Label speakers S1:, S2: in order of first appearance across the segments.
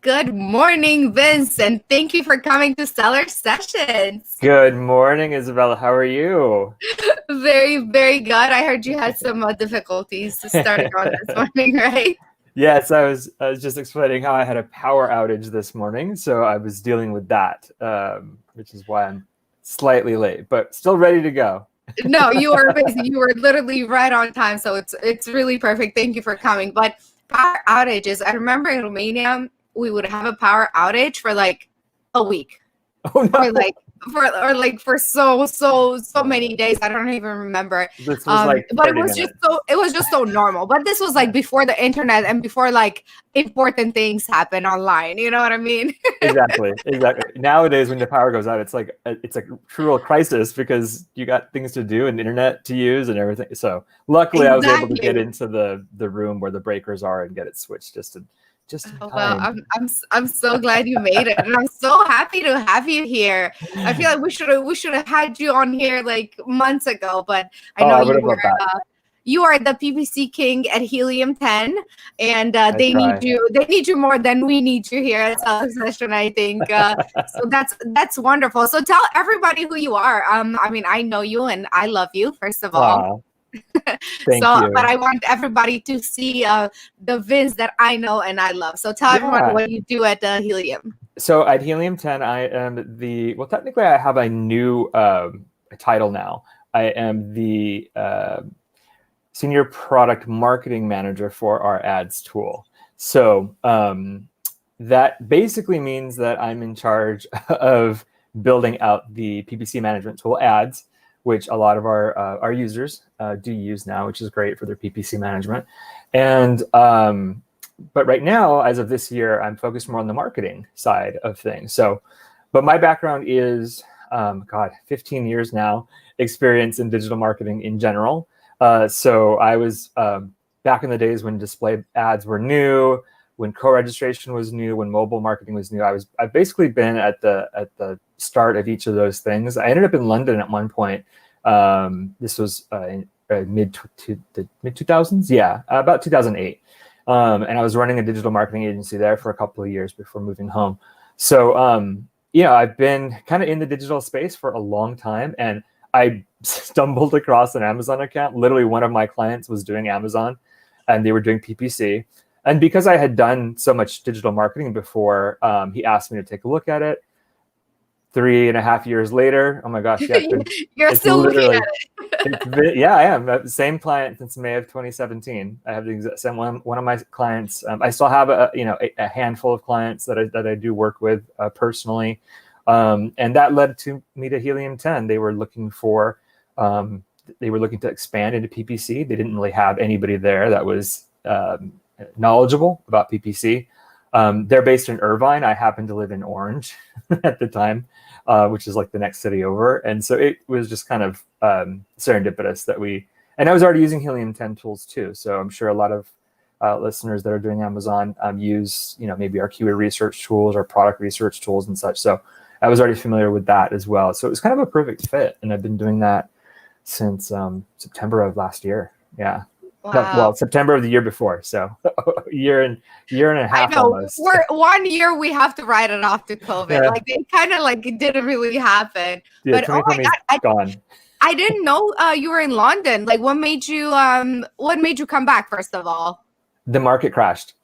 S1: Good morning, Vince, and thank you for coming to Stellar Sessions.
S2: Good morning, Isabella. How are you?
S1: Very, very good. I heard you had some difficulties starting on this morning, right?
S2: Yes, I was just explaining how I had a power outage this morning, so I was dealing with that, which is why I'm slightly late, but still ready to go.
S1: No, you were amazing. You were literally right on time, so it's really perfect. Thank you for coming. But power outages, I remember in Romania, we would have a power outage for like a week.
S2: Oh
S1: or
S2: no,
S1: like for so many days. I don't even remember.
S2: this was like
S1: But
S2: 30 minutes.
S1: it was just so normal. But this was like before the internet and before like important things happen online. You know what I mean?
S2: Exactly. Nowadays, when the power goes out, it's like a true crisis because you got things to do and internet to use and everything. So luckily, I was able to get
S1: Exactly.
S2: into the room where the breakers are and get it switched just in
S1: Oh, well,
S2: time.
S1: I'm so glad you made it, and I'm so happy to have you here. I feel like we should have had you on here like months ago, but I
S2: Oh,
S1: know
S2: I would have loved that.
S1: you are the PPC king at Helium 10, and
S2: I
S1: they need
S2: try.
S1: you. They need you more than we need you here at South Session, I think. So that's wonderful. So tell everybody who you are. I mean, I know you and I love you, first of all.
S2: Wow. Thank
S1: So, but
S2: you.
S1: I want everybody to see the Vince that I know and I love. So tell everyone
S2: Yeah.
S1: what you do at Helium.
S2: So at Helium 10, I am technically I have a new title now. I am the senior product marketing manager for our ads tool. So that basically means that I'm in charge of building out the PPC management tool ads, which a lot of our users do use now, which is great for their PPC management. And but right now, as of this year, I'm focused more on the marketing side of things. So, but my background is, 15 years now experience in digital marketing in general. So I was back in the days when display ads were new, when co-registration was new, when mobile marketing was new. I've basically been at the start of each of those things. I ended up in London at one point. This was in mid 2000s, yeah, about 2008. And I was running a digital marketing agency there for a couple of years before moving home. So I've been kind of in the digital space for a long time, and I stumbled across an Amazon account. Literally, one of my clients was doing Amazon, and they were doing PPC. And because I had done so much digital marketing before, he asked me to take a look at it. 3.5 years later, oh my gosh, yeah,
S1: You're
S2: it's
S1: still looking
S2: literally,
S1: at it.
S2: yeah, I am. Same client since May of 2017. I have the same one of my clients. I still have a handful of clients that I do work with personally, and that led to me to Helium 10. They were looking to expand into PPC. They didn't really have anybody there that was knowledgeable about PPC. They're based in Irvine. I happened to live in Orange at the time, which is like the next city over. And so it was just kind of serendipitous and I was already using Helium 10 tools too. So I'm sure a lot of listeners that are doing Amazon use, maybe our keyword research tools or product research tools and such. So I was already familiar with that as well. So it was kind of a perfect fit. And I've been doing that since September of last year. Yeah. No,
S1: Wow.
S2: well, September of the year before. So year and a
S1: I
S2: half
S1: know.
S2: almost.
S1: We're 1 year we have to write it off to COVID.
S2: Yeah.
S1: Like it kind of like it didn't really happen.
S2: Yeah,
S1: But oh my
S2: 2020 is
S1: God,
S2: gone.
S1: I didn't know you were in London. Like what made you come back, first of all?
S2: The market crashed.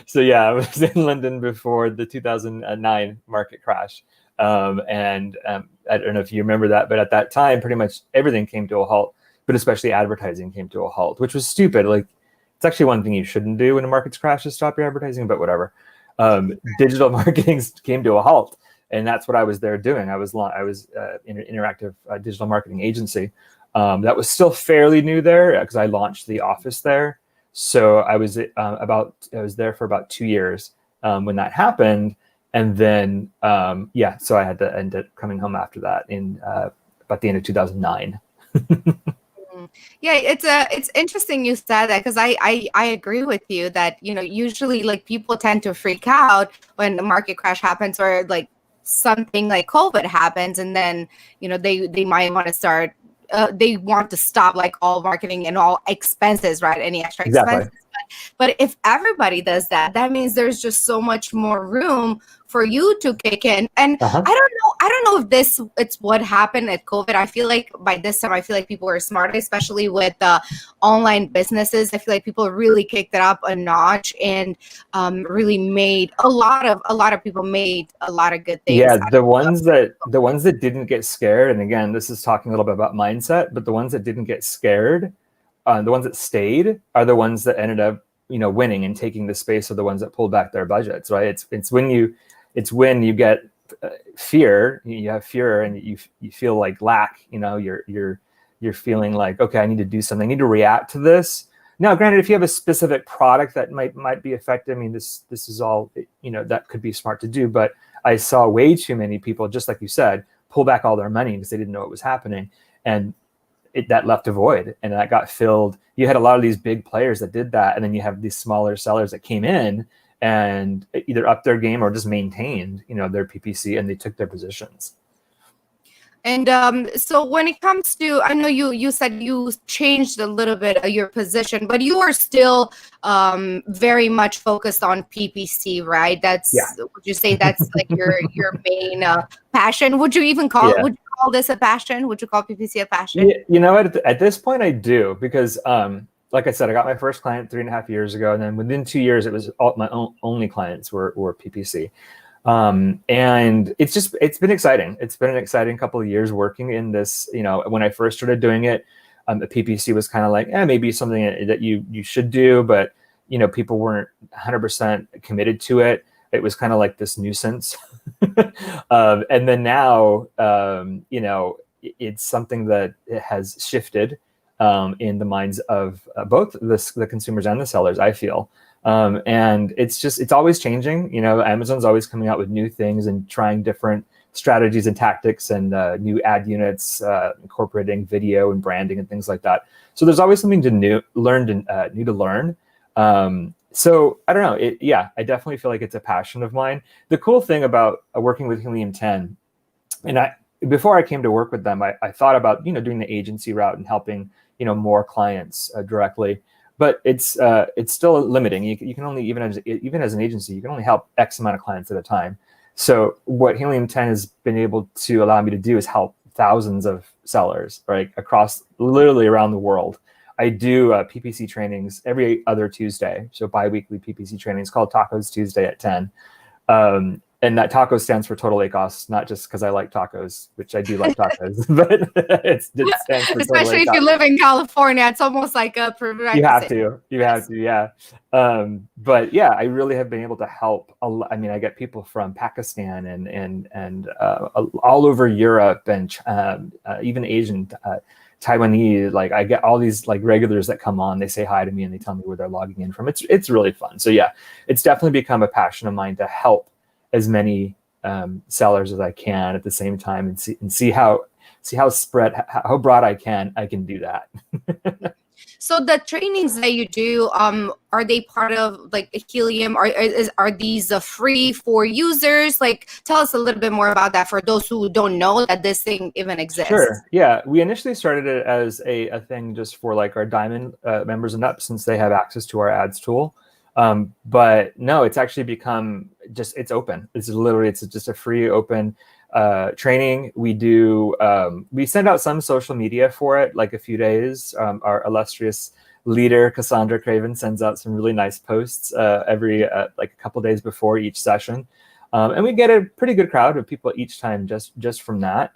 S2: So yeah, I was in London before the 2009 market crash. And I don't know if you remember that, but at that time, pretty much everything came to a halt, but especially advertising came to a halt, which was stupid. Like, it's actually one thing you shouldn't do when a market crash is stop your advertising, but whatever. Digital marketing came to a halt, and that's what I was there doing. I was in an interactive digital marketing agency that was still fairly new there because I launched the office there. So I was there for about 2 years when that happened, and then so I had to end up coming home after that in about the end of 2009.
S1: Yeah, it's interesting you said that because I agree with you that usually like people tend to freak out when the market crash happens or like something like COVID happens, and then they might want to start they want to stop like all marketing and all expenses, right? Any extra
S2: Exactly.
S1: expenses. But if everybody does that, that means there's just so much more room for you to kick in. And I don't know if it's what happened at COVID. I feel like by this time, I feel like people were smart, especially with the online businesses. I feel like people really kicked it up a notch and really made a lot of people made a lot of good things.
S2: Yeah, the ones that didn't get scared, and again, this is talking a little bit about mindset, but the ones that didn't get scared, the ones that stayed are the ones that ended up, winning and taking the space of the ones that pulled back their budgets, right? It's when you get fear, you have fear, and you feel like lack. You're feeling like, okay, I need to do something. I need to react to this. Now, granted, if you have a specific product that might be effective, I mean, this is all, that could be smart to do. But I saw way too many people, just like you said, pull back all their money because they didn't know what was happening, and that left a void, and that got filled. You had a lot of these big players that did that, and then you have these smaller sellers that came in and either upped their game or just maintained, their PPC, and they took their positions.
S1: And so when it comes to, I know you said you changed a little bit of your position, but you are still very much focused on PPC, right? Would you say that's like your main passion? Would you even call would you call this a passion? Would you call PPC a passion?
S2: You know what? At this point, I do, because like I said, I got my first client 3.5 years ago, and then within 2 years, it was my only clients were PPC. And it's been exciting. It's been an exciting couple of years working in this. When I first started doing it, the PPC was kind of like, maybe something that you should do, but people weren't 100% committed to it. It was kind of like this nuisance. And then now, it's something that has shifted in the minds of both the consumers and the sellers, I feel. And it's always changing. Amazon's always coming out with new things and trying different strategies and tactics and new ad units, incorporating video and branding and things like that. So there's always something new to learn. So I don't know. I definitely feel like it's a passion of mine. The cool thing about working with Helium 10, and before I came to work with them, I thought about doing the agency route and helping more clients directly. But it's still limiting. You can only, even as an agency, you can only help X amount of clients at a time. So what Helium 10 has been able to allow me to do is help thousands of sellers, right, across literally around the world. I do PPC trainings every other Tuesday, so bi-weekly PPC trainings called Tacos Tuesday at 10. And that taco stands for total ACOS, not just because I like tacos, which I do like tacos, but it stands for
S1: especially if you live in California. It's almost like a prerequisite.
S2: You have to, yeah. But yeah, I really have been able to help. I mean, I get people from Pakistan and all over Europe and even Asian, Taiwanese. Like I get all these like regulars that come on. They say hi to me and they tell me where they're logging in from. It's really fun. So yeah, it's definitely become a passion of mine to help as many sellers as I can at the same time, and see how broad I can do that.
S1: So the trainings that you do, are they part of like Helium? Are these free for users? Like, tell us a little bit more about that for those who don't know that this thing even exists.
S2: Sure. Yeah, we initially started it as a thing just for like our Diamond members and up, since they have access to our ads tool. But no, it's actually become it's open. It's just a free open training. We send out some social media for it, like a few days. Our illustrious leader, Cassandra Craven, sends out some really nice posts every like a couple days before each session. And we get a pretty good crowd of people each time just from that.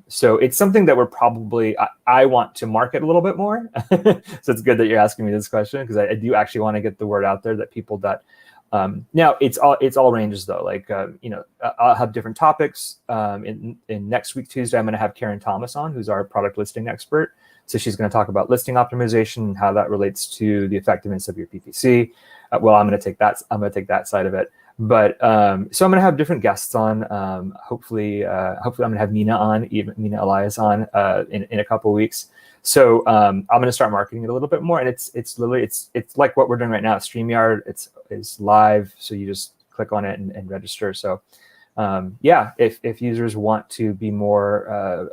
S2: So it's something that we're probably, I want to market a little bit more. So it's good that you're asking me this question, because I do actually want to get the word out there that people that, now it's all ranges though. Like, I'll have different topics. In next week, Tuesday, I'm going to have Karen Thomas on, who's our product listing expert. So she's going to talk about listing optimization and how that relates to the effectiveness of your PPC. Well, I'm going to take that side of it. But so I'm going to have different guests on. Hopefully I'm going to have Mina Elias on in a couple of weeks. So I'm going to start marketing it a little bit more. And it's literally it's like what we're doing right now. StreamYard, it's live, so you just click on it and register. So yeah, if users want to be more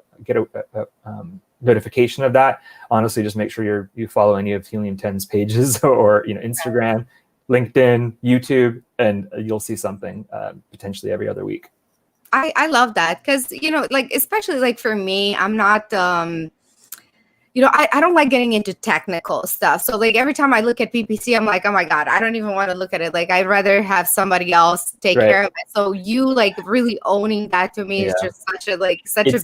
S2: notification of that, honestly, just make sure you follow any of Helium 10's pages or Instagram, LinkedIn, YouTube, and you'll see something potentially every other week.
S1: I love that because, like, especially like for me, I'm not, I don't like getting into technical stuff. So like every time I look at PPC, I'm like, oh my God, I don't even want to look at it. Like I'd rather have somebody else take care of it. So you like really owning that to me is just such a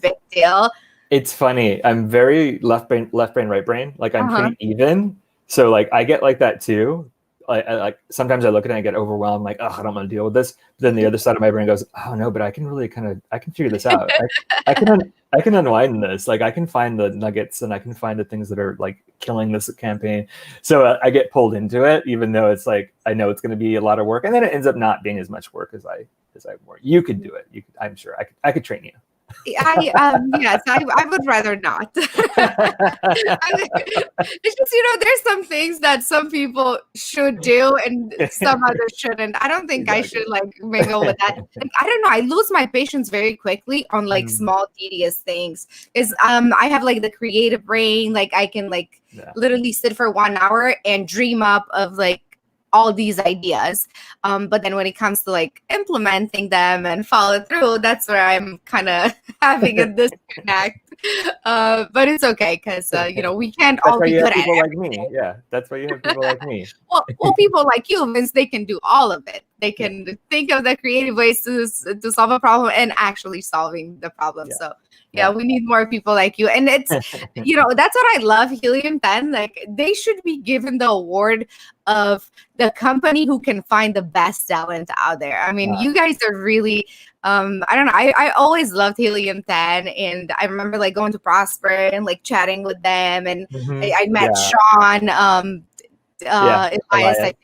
S1: big deal.
S2: It's funny. I'm very left brain, right brain. Like I'm pretty even. So like I get like that too. I like sometimes I look at it and I get overwhelmed, like, oh, I don't want to deal with this. But then the other side of my brain goes, oh no, but I can really I can figure this out. I can unwind this. Like I can find the nuggets and I can find the things that are like killing this campaign. So I get pulled into it, even though it's like I know it's going to be a lot of work, and then it ends up not being as much work as I want. You could do it. I'm sure I could train you.
S1: Yes, I would rather not. It's just, there's some things that some people should do and some others shouldn't. I don't think I should like mingle with that. Like, I don't know. I lose my patience very quickly on like small tedious things. Is I have like the creative brain. Like I can like literally sit for 1 hour and dream up of like all these ideas. But then when it comes to like implementing them and follow through, that's where I'm kind of having a disconnect. But it's okay because, we can't all be good at it.
S2: Like me. Yeah, that's why you have people like me.
S1: Well, people like you, Vince, they can do all of it. They can think of the creative ways to solve a problem and actually solving the problem. So we need more people like you. And it's, that's what I love, Helium 10. Like they should be given the award of the company who can find the best talent out there. I mean, you guys are really, I don't know. I always loved Helium 10. And I remember like going to Prosper and like chatting with them. And I met Sean, Elias, I think.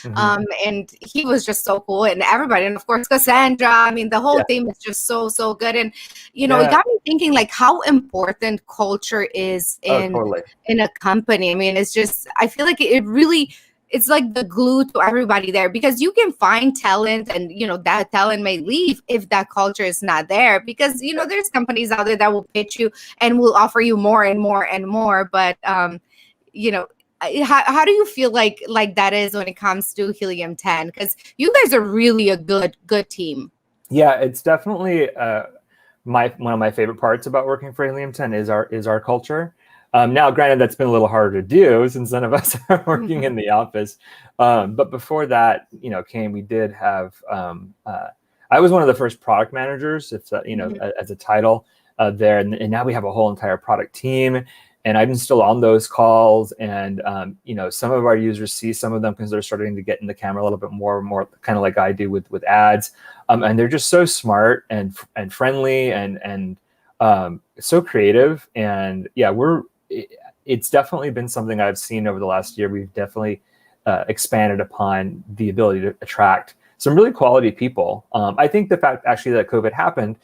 S1: And he was just so cool, and everybody, and of course Cassandra. I mean, the whole team is just so good, and it got me thinking like how important culture is in a company. I mean, it's just I feel like it's like the glue to everybody there, because you can find talent and that talent may leave if that culture is not there, because there's companies out there that will pitch you and will offer you more and more and more, but how do you feel like that is when it comes to Helium 10? Because you guys are really a good team.
S2: Yeah, it's definitely one of my favorite parts about working for Helium 10 is our culture. Now, granted, that's been a little harder to do since none of us are working in the office. But before that, we did have. I was one of the first product managers, if that, as a title there, and now we have a whole entire product team. And I'm still on those calls, and some of our users see some of them because they're starting to get in the camera a little bit more, kind of like I do with ads. And they're just so smart and friendly and so creative. And it's definitely been something I've seen over the last year. We've definitely expanded upon the ability to attract some really quality people. I think the fact actually that COVID happened.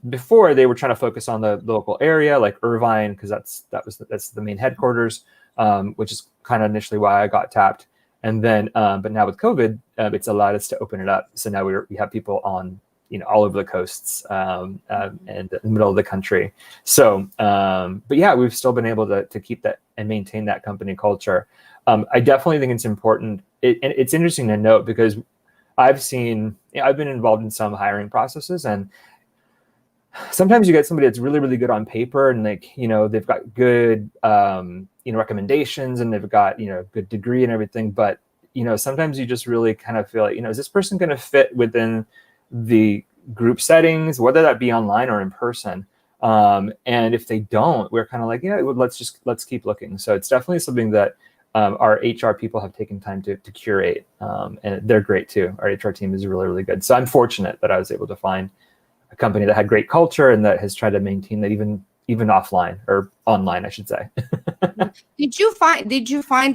S2: Before they were trying to focus on the local area, like Irvine, because that's the main headquarters, which is kind of initially why I got tapped. And then, but now with COVID, it's allowed us to open it up. So now we have people on, all over the coasts and in the middle of the country. So, but yeah, we've still been able to keep that and maintain that company culture. I definitely think it's important. And it's interesting to note because I've been involved in some hiring processes, and sometimes you get somebody that's really, really good on paper, and they've got good, recommendations, and they've got, good degree and everything. But, sometimes you just really kind of feel like, is this person going to fit within the group settings, whether that be online or in person? And if they don't, we're kind of like, let's keep looking. So it's definitely something that our HR people have taken time to curate. And they're great too. Our HR team is really, really good. So I'm fortunate that I was able to find a company that had great culture and that has tried to maintain that even offline or online, I should say.
S1: Did you find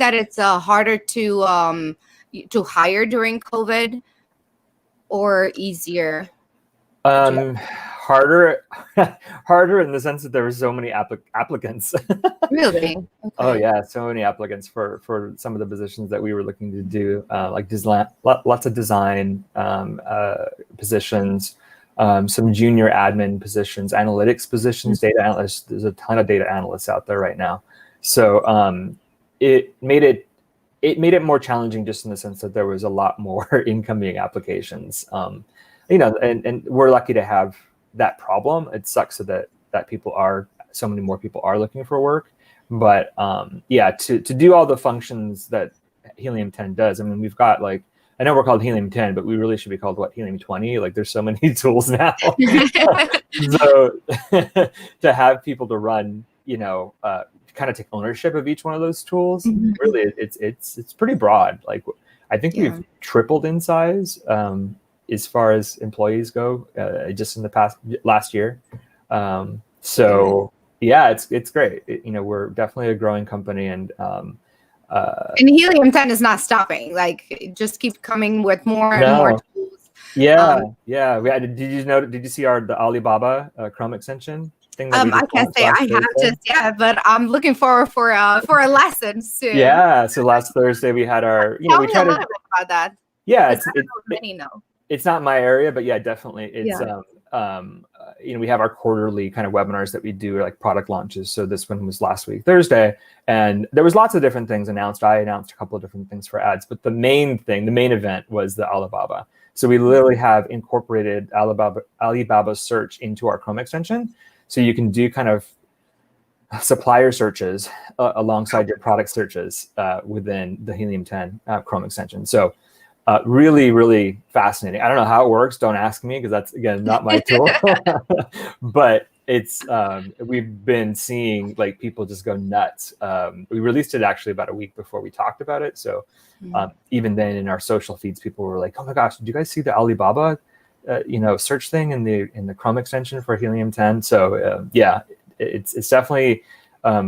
S1: that it's harder to hire during COVID or easier?
S2: Harder in the sense that there were so many applicants.
S1: Really? Okay.
S2: Oh yeah, so many applicants for some of the positions that we were looking to do, like lots of design positions. some junior admin positions, analytics positions, data analysts. There's a ton of data analysts out there right now. So it made it more challenging just in the sense that there was a lot more incoming applications. And we're lucky to have that problem. It sucks that so many more people are looking for work. But to do all the functions that Helium 10 does, I mean, we've got like, I know we're called Helium 10, but we really should be called Helium 20? Like there's so many tools now. So to have people to run, kind of take ownership of each one of those tools, really it's pretty broad. Like I think we've tripled in size as far as employees go just in the last year. It's great. We're definitely a growing company, and
S1: Helium 10 is not stopping. Like, it just keeps coming with more and more tools.
S2: Did you see the Alibaba Chrome extension thing?
S1: I can't say I have just yet, but I'm looking forward for a lesson soon.
S2: Yeah. So last Thursday we had our.
S1: Tell me a little bit about that.
S2: Yeah,
S1: It's
S2: not my area, but yeah, definitely. It's we have our quarterly kind of webinars that we do, like product launches. So this one was last week, Thursday, and there was lots of different things announced. I announced a couple of different things for ads, but the main event was the Alibaba. So we literally have incorporated Alibaba search into our Chrome extension. So you can do kind of supplier searches alongside your product searches within the Helium 10 Chrome extension. So really, really fascinating. I don't know how it works. Don't ask me, because that's, again, not my tool. But it's we've been seeing like people just go nuts. We released it actually about a week before we talked about it. So even then in our social feeds, people were like, "Oh my gosh, did you guys see the Alibaba search thing in the Chrome extension for Helium 10?" So it's definitely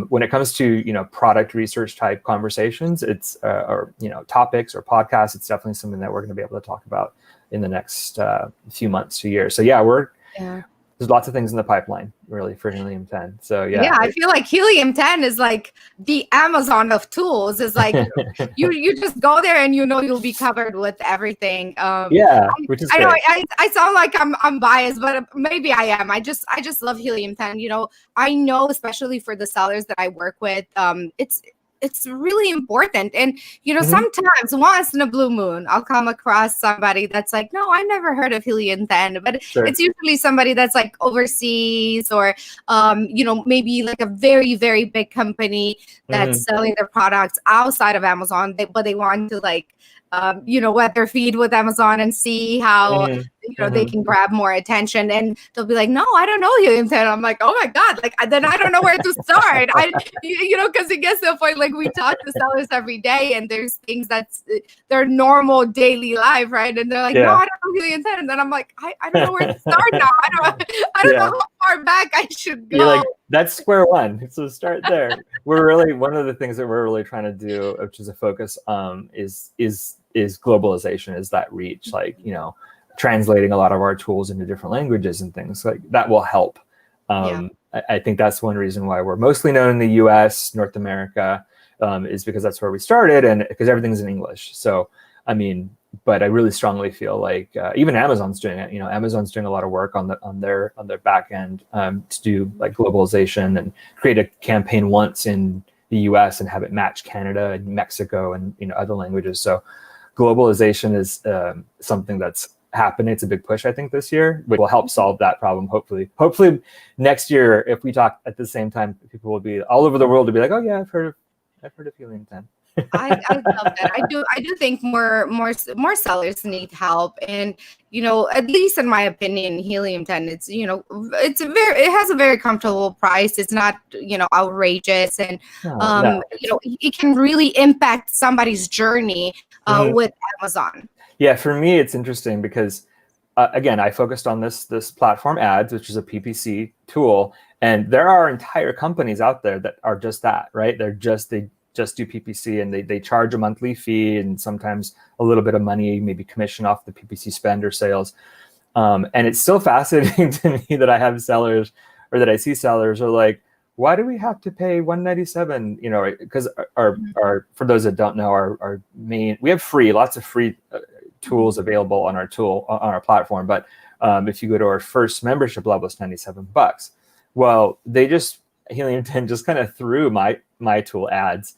S2: when it comes to product research type conversations, it's or topics or podcasts, it's definitely something that we're going to be able to talk about in the next few months to years. So there's lots of things in the pipeline really for Helium 10. So
S1: I feel like Helium 10 is like the Amazon of tools. It's like you just go there and you'll be covered with everything.
S2: Which is
S1: I
S2: great.
S1: know I sound like I'm biased, but maybe I am. I just love Helium 10. I know, especially for the sellers that I work with, it's really important. And, sometimes once in a blue moon, I'll come across somebody that's like, no, I never heard of Helium 10, but it's usually somebody that's like overseas or, maybe like a very, very big company that's selling their products outside of Amazon, but they want to like, wet their feet with Amazon and see how, they can grab more attention, and they'll be like, no, I don't know Helium 10. I'm like, oh my God, like then I don't know where to start. Because it gets to the point, like we talk to sellers every day and there's things that's their normal daily life, right? And they're like, no, I don't know Helium 10. And then I'm like, I don't know where to start now. I don't know how far back I should go.
S2: You're like, that's square one. So start there. We're really, one of the things that we're really trying to do, which is a focus, is globalization, is that reach, like, translating a lot of our tools into different languages and things like that will help. I think that's one reason why we're mostly known in the US, North America, is because that's where we started, and because everything's in English. So, but I really strongly feel like even Amazon's doing it. Amazon's doing a lot of work on their back end to do like globalization and create a campaign once in the US and have it match Canada and Mexico and other languages. So globalization is something that's happening. It's a big push, I think, this year, which will help solve that problem. Hopefully next year, if we talk at the same time, people will be all over the world to be like, oh yeah, I've heard of Helium 10.
S1: I love that. I do think more sellers need help, and at least in my opinion, Helium 10, it's it has a very comfortable price. It's not outrageous, and it can really impact somebody's journey with Amazon.
S2: Yeah, for me, it's interesting because again, I focused on this platform ads, which is a PPC tool, and there are entire companies out there that are just that, right? They just do PPC, and they charge a monthly fee and sometimes a little bit of money, maybe commission off the PPC spend or sales. And it's still fascinating to me that I have sellers, or that I see sellers are like, why do we have to pay $197? Because our for those that don't know, our main, we have lots of free tools available on our platform, but If you go to our first membership level, it's $97. Well, Helium 10 just kind of threw my tool ads,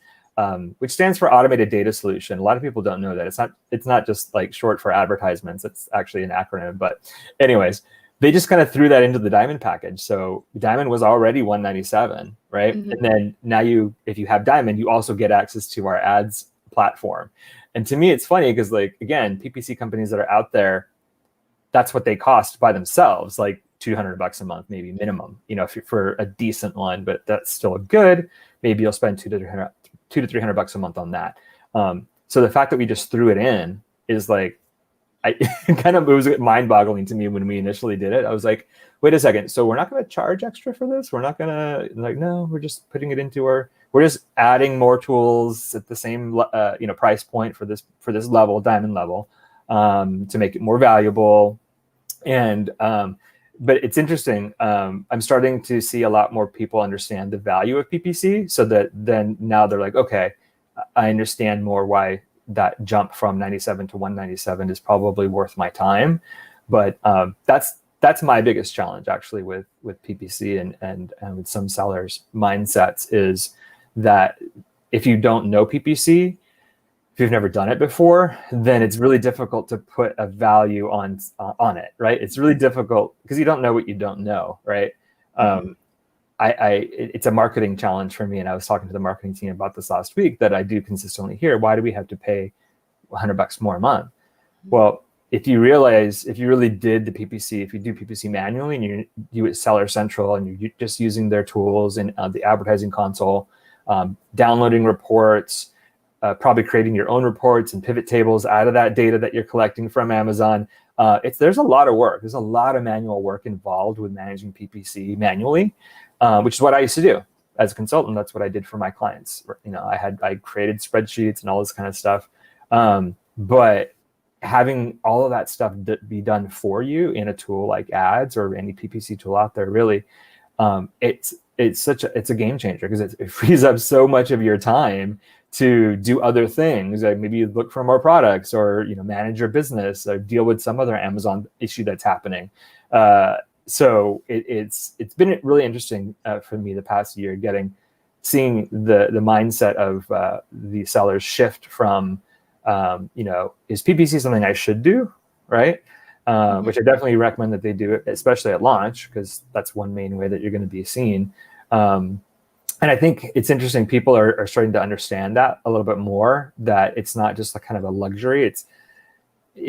S2: which stands for Automated Data Solution. A lot of people don't know that. It's not just like short for advertisements. It's actually an acronym. But anyways, they just kind of threw that into the Diamond package. So Diamond was already $197, right?
S1: Mm-hmm.
S2: And then now if you have Diamond, you also get access to our ads platform. And to me, it's funny because, like, again, PPC companies that are out there, that's what they cost by themselves, like $200 a month, maybe minimum, if you're for a decent one, but that's still good. Maybe you'll spend $200 to $300 a month on that. So the fact that we just threw it in is like, it was mind-boggling to me when we initially did it. I was like, wait a second, so we're not going to charge extra for this? We're not going to, like, no, we're just putting it into we're just adding more tools at the same price point for this level, Diamond level, to make it more valuable. And but it's interesting. I'm starting to see a lot more people understand the value of PPC, so that then now they're like, okay, I understand more why that jump from 97 to 197 is probably worth my time. But that's my biggest challenge actually with PPC and with some sellers' mindsets, is that if you don't know PPC, if you've never done it before, then it's really difficult to put a value on it, right? It's really difficult because you don't know what you don't know, right? Mm-hmm. It's a marketing challenge for me, and I was talking to the marketing team about this last week, that I do consistently hear, why do we have to pay $100 more a month? Well, if you really did the PPC, if you do PPC manually and you do it Seller Central and you're just using their tools in the advertising console, downloading reports, probably creating your own reports and pivot tables out of that data that you're collecting from Amazon. There's a lot of work. There's a lot of manual work involved with managing PPC manually, which is what I used to do as a consultant. That's what I did for my clients. I created spreadsheets and all this kind of stuff. But having all of that stuff be done for you in a tool like Ads or any PPC tool out there, really, it's a game changer, because it frees up so much of your time to do other things, like maybe look for more products, or manage your business, or deal with some other Amazon issue that's happening. So it's been really interesting for me the past year, seeing the mindset of the sellers shift from is PPC something I should do, right? Which I definitely recommend that they do it, especially at launch, because that's one main way that you're going to be seen. And I think it's interesting. People are starting to understand that a little bit more, that it's not just a kind of a luxury.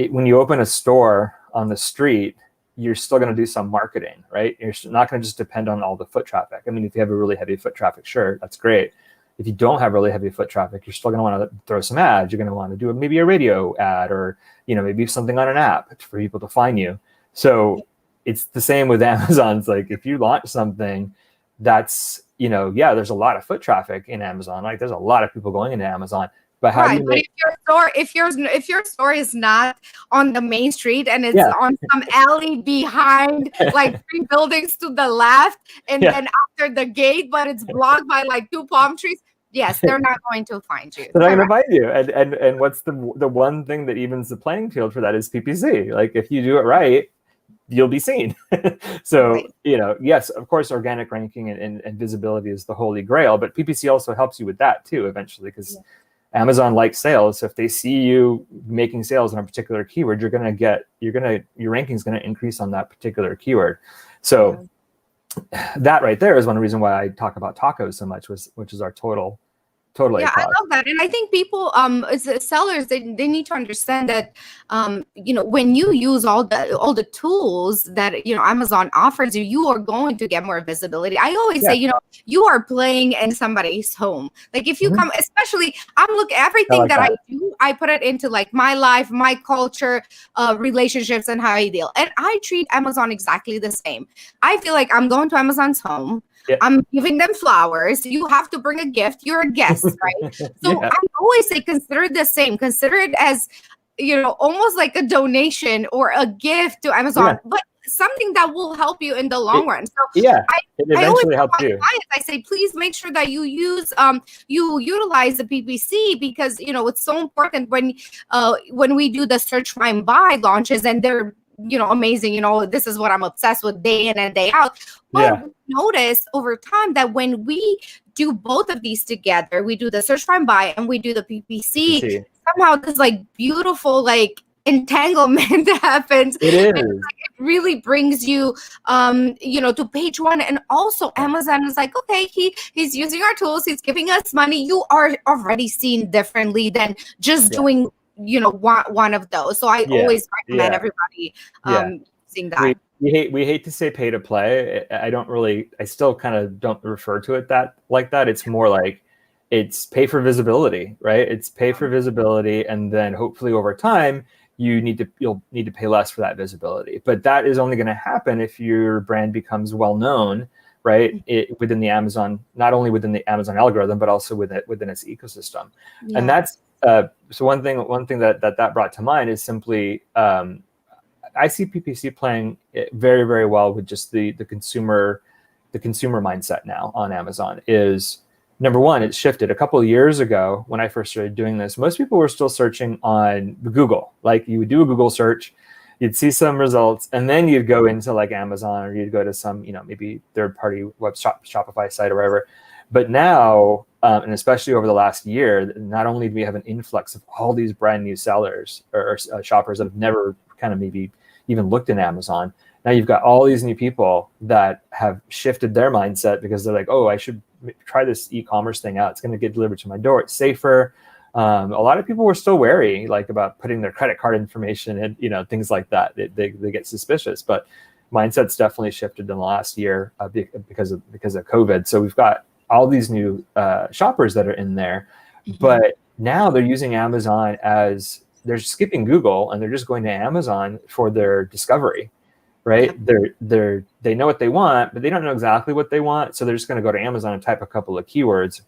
S2: When you open a store on the street, you're still going to do some marketing, right? You're not going to just depend on all the foot traffic. I mean, if you have a really heavy foot traffic, sure, that's great. If you don't have really heavy foot traffic, you're still going to want to throw some ads. You're going to want to do maybe a radio ad, or maybe something on an app for people to find you. So it's the same with Amazon. It's like, if you launch something that's there's a lot of foot traffic in Amazon. Like, there's a lot of people going into Amazon. But how do you make...
S1: if your store is not on the main street and it's on some alley behind like 3 buildings to the left, and then after the gate, but it's blocked by like 2 palm trees, yes, they're not going to find you.
S2: They're not going to find you. And what's the one thing that evens the playing field for that is PPC. Like, if you do it right, you'll be seen. So, right. Yes, of course, organic ranking and visibility is the holy grail, but PPC also helps you with that too, eventually, because Amazon likes sales. So if they see you making sales on a particular keyword, your ranking is going to increase on that particular keyword. So that right there is one reason why I talk about tacos so much, which is our total
S1: Yeah, I love that. And I think people, as sellers, they need to understand that, when you use all the tools that, Amazon offers you, you are going to get more visibility. I always say, you are playing in somebody's home. Like, if you come, especially, everything that I do, I put it into like my life, my culture, relationships, and how I deal. And I treat Amazon exactly the same. I feel like I'm going to Amazon's home. Yeah. I'm giving them flowers. You have to bring a gift. You're a guest, right? So I always say, consider it the same. Consider it as, almost like a donation or a gift to Amazon, but something that will help you in the long run. So
S2: it eventually helps you.
S1: I say, please make sure that you utilize the PPC, because it's so important when we do the search, find, buy launches, and they're amazing. This is what I'm obsessed with day in and day out. But we notice over time that when we do both of these together, we do the search, find, buy, and we do the PPC, somehow this like beautiful like entanglement happens.
S2: It is.
S1: And, like, it really brings you to page one. And also Amazon is like, okay, he's using our tools, he's giving us money. You are already seen differently than just doing one of those. So I always recommend everybody using that.
S2: We hate to say pay to play. I still kind of don't refer to it like that. It's more like it's pay for visibility, right? It's pay for visibility, and then hopefully over time you'll need to pay less for that visibility. But that is only going to happen if your brand becomes well known, right? Within the Amazon, not only within the Amazon algorithm, but also within its ecosystem. Yeah. And that's so one thing that brought to mind is simply I see PPC playing very, very well with just the consumer mindset now on Amazon. Is number one, it's shifted. A couple of years ago, when I first started doing this, most people were still searching on Google. Like, you would do a Google search, you'd see some results, and then you'd go into like Amazon, or you'd go to some, maybe third-party web Shopify site or whatever. But now, and especially over the last year, not only do we have an influx of all these brand new sellers or shoppers that have never kind of maybe even looked in Amazon, now you've got all these new people that have shifted their mindset because they're like, oh, I should try this e-commerce thing out. It's going to get delivered to my door. It's safer. A lot of people were still wary, like, about putting their credit card information and things like that. They get suspicious, but mindset's definitely shifted in the last year because of COVID. So we've got all these new shoppers that are in there, but now they're using Amazon as they're skipping Google and they're just going to Amazon for their discovery. Right? They know what they want, but they don't know exactly what they want. So they're just going to go to Amazon and type a couple of keywords,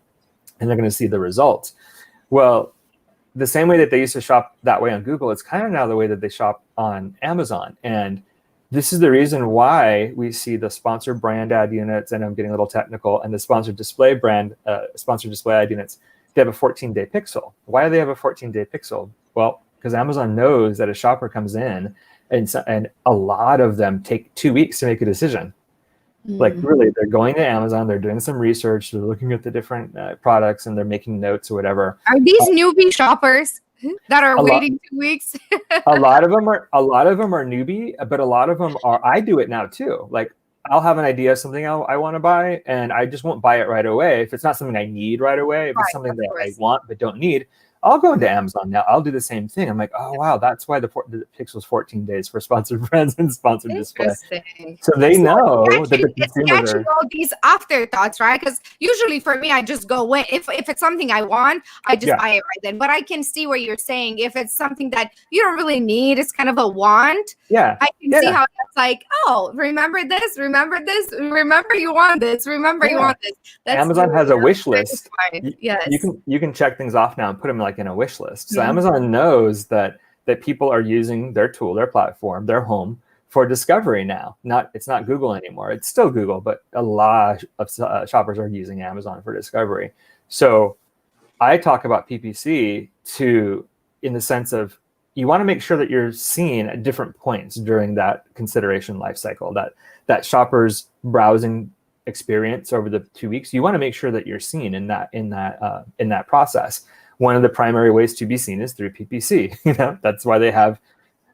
S2: and they're going to see the results. Well, the same way that they used to shop that way on Google, it's kind of now the way that they shop on Amazon. And this is the reason why we see the sponsored brand ad units, and I'm getting a little technical, and the sponsored display ad units, they have a 14-day pixel. Why do they have a 14-day pixel? Well, because Amazon knows that a shopper comes in, and a lot of them take 2 weeks to make a decision. Like, really, they're going to Amazon, they're doing some research, they're looking at the different products, and they're making notes or whatever.
S1: Are these newbie shoppers that are waiting 2 weeks?
S2: a lot of them are newbie, but a lot of them are. I do it now too. Like, I'll have an idea of something I want to buy, and I just won't buy it right away. If it's not something I need right away, if it's something that I want but don't need, I'll go into Amazon now. I'll do the same thing. I'm like, oh, wow, that's why the pixel's 14 days for sponsored brands and sponsored display. So they know that the consumers are
S1: all these afterthoughts, right? Because usually for me, I just go in. If it's something I want, I just buy it right then. But I can see what you're saying. If it's something that you don't really need, it's kind of a want.
S2: Yeah,
S1: I can see how that's like, oh, remember this, remember you want this, you want this. That's
S2: Amazon has a wish list.
S1: Yes.
S2: You can check things off now and put them like in a wish list. So Amazon knows that people are using their tool, their platform, their home for discovery now. It's not Google anymore. It's still Google, but a lot of shoppers are using Amazon for discovery. So I talk about PPC in the sense of, you want to make sure that you're seen at different points during that consideration life cycle, that shopper's browsing experience over the 2 weeks. You want to make sure that you're seen in that process. One of the primary ways to be seen is through PPC. That's why they have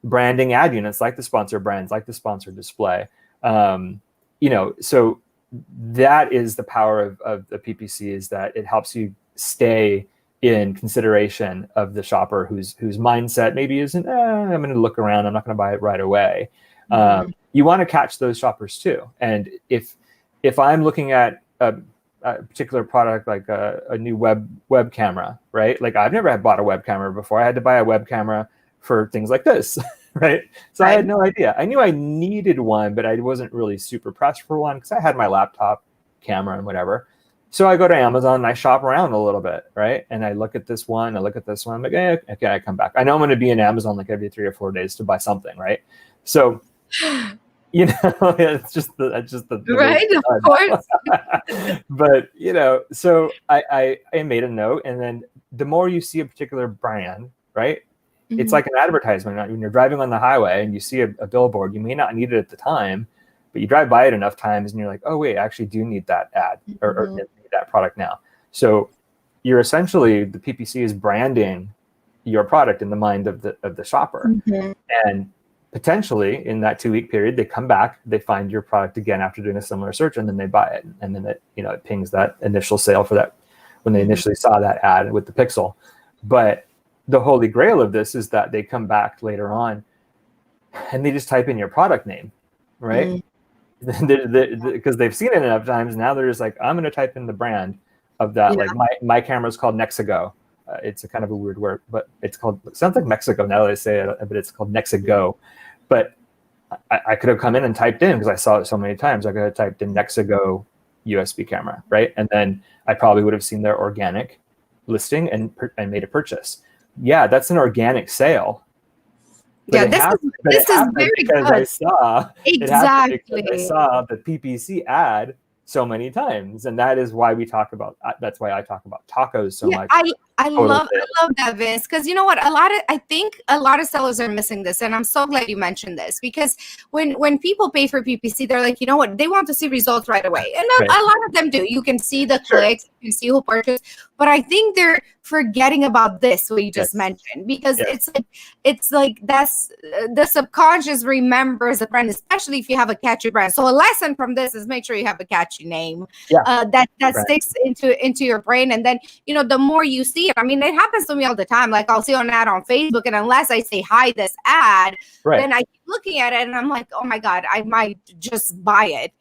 S2: branding ad units, like the sponsored brands, like the sponsored display. So that is the power of the PPC, is that it helps you stay in consideration of the shopper whose mindset maybe isn't, I'm going to look around, I'm not going to buy it right away. You want to catch those shoppers too. And if I'm looking at a particular product, like a new web camera, right? Like, I've never bought a web camera before. I had to buy a web camera for things like this, right? So I had no idea. I knew I needed one, but I wasn't really super pressed for one because I had my laptop camera and whatever. So I go to Amazon and I shop around a little bit, right? And I look at this one, I'm like, okay, I come back. I know I'm going to be in Amazon like every 3 or 4 days to buy something, right? So, it's just the
S1: right, of course.
S2: But so I made a note, and then the more you see a particular brand, right, It's like an advertisement. When you're driving on the highway and you see a billboard, you may not need it at the time, but you drive by it enough times and you're like, oh wait, I actually do need that ad or need that product now. So you're essentially, the PPC is branding your product in the mind of the shopper. And potentially in that 2-week period, they come back, they find your product again after doing a similar search, and then they buy it. And then it pings that initial sale for that when they initially saw that ad with the pixel. But the holy grail of this is that they come back later on and they just type in your product name, right? Because they've seen it enough times. Now they're just like, I'm going to type in the brand of that. Like my camera is called Nexigo. It's a kind of a weird word, but it sounds like Mexico now that I say it, but it's called Nexigo. But I could have come in and typed in, because I saw it so many times, I could have typed in Nexigo USB camera, right? And then I probably would have seen their organic listing and made a purchase. Yeah, that's an organic sale. But
S1: this is very
S2: because
S1: good.
S2: I saw
S1: Exactly.
S2: because I saw the PPC ad so many times, and that is why that's why I talk about tacos so much.
S1: I love that, Vince, because you know what, I think a lot of sellers are missing this, and I'm so glad you mentioned this, because when people pay for PPC, they're like, you know what, they want to see results right away, and a lot of them do. You can see the clicks, you can see who purchased, but I think they're forgetting about this, what you just mentioned, because it's like that's the subconscious remembers a brand, especially if you have a catchy brand. So a lesson from this is make sure you have a catchy name that sticks into your brain, and then the more you see it, I mean, it happens to me all the time. Like, I'll see an ad on Facebook, and unless I say, hi, this ad, then I keep looking at it and I'm like, oh my God, I might just buy it.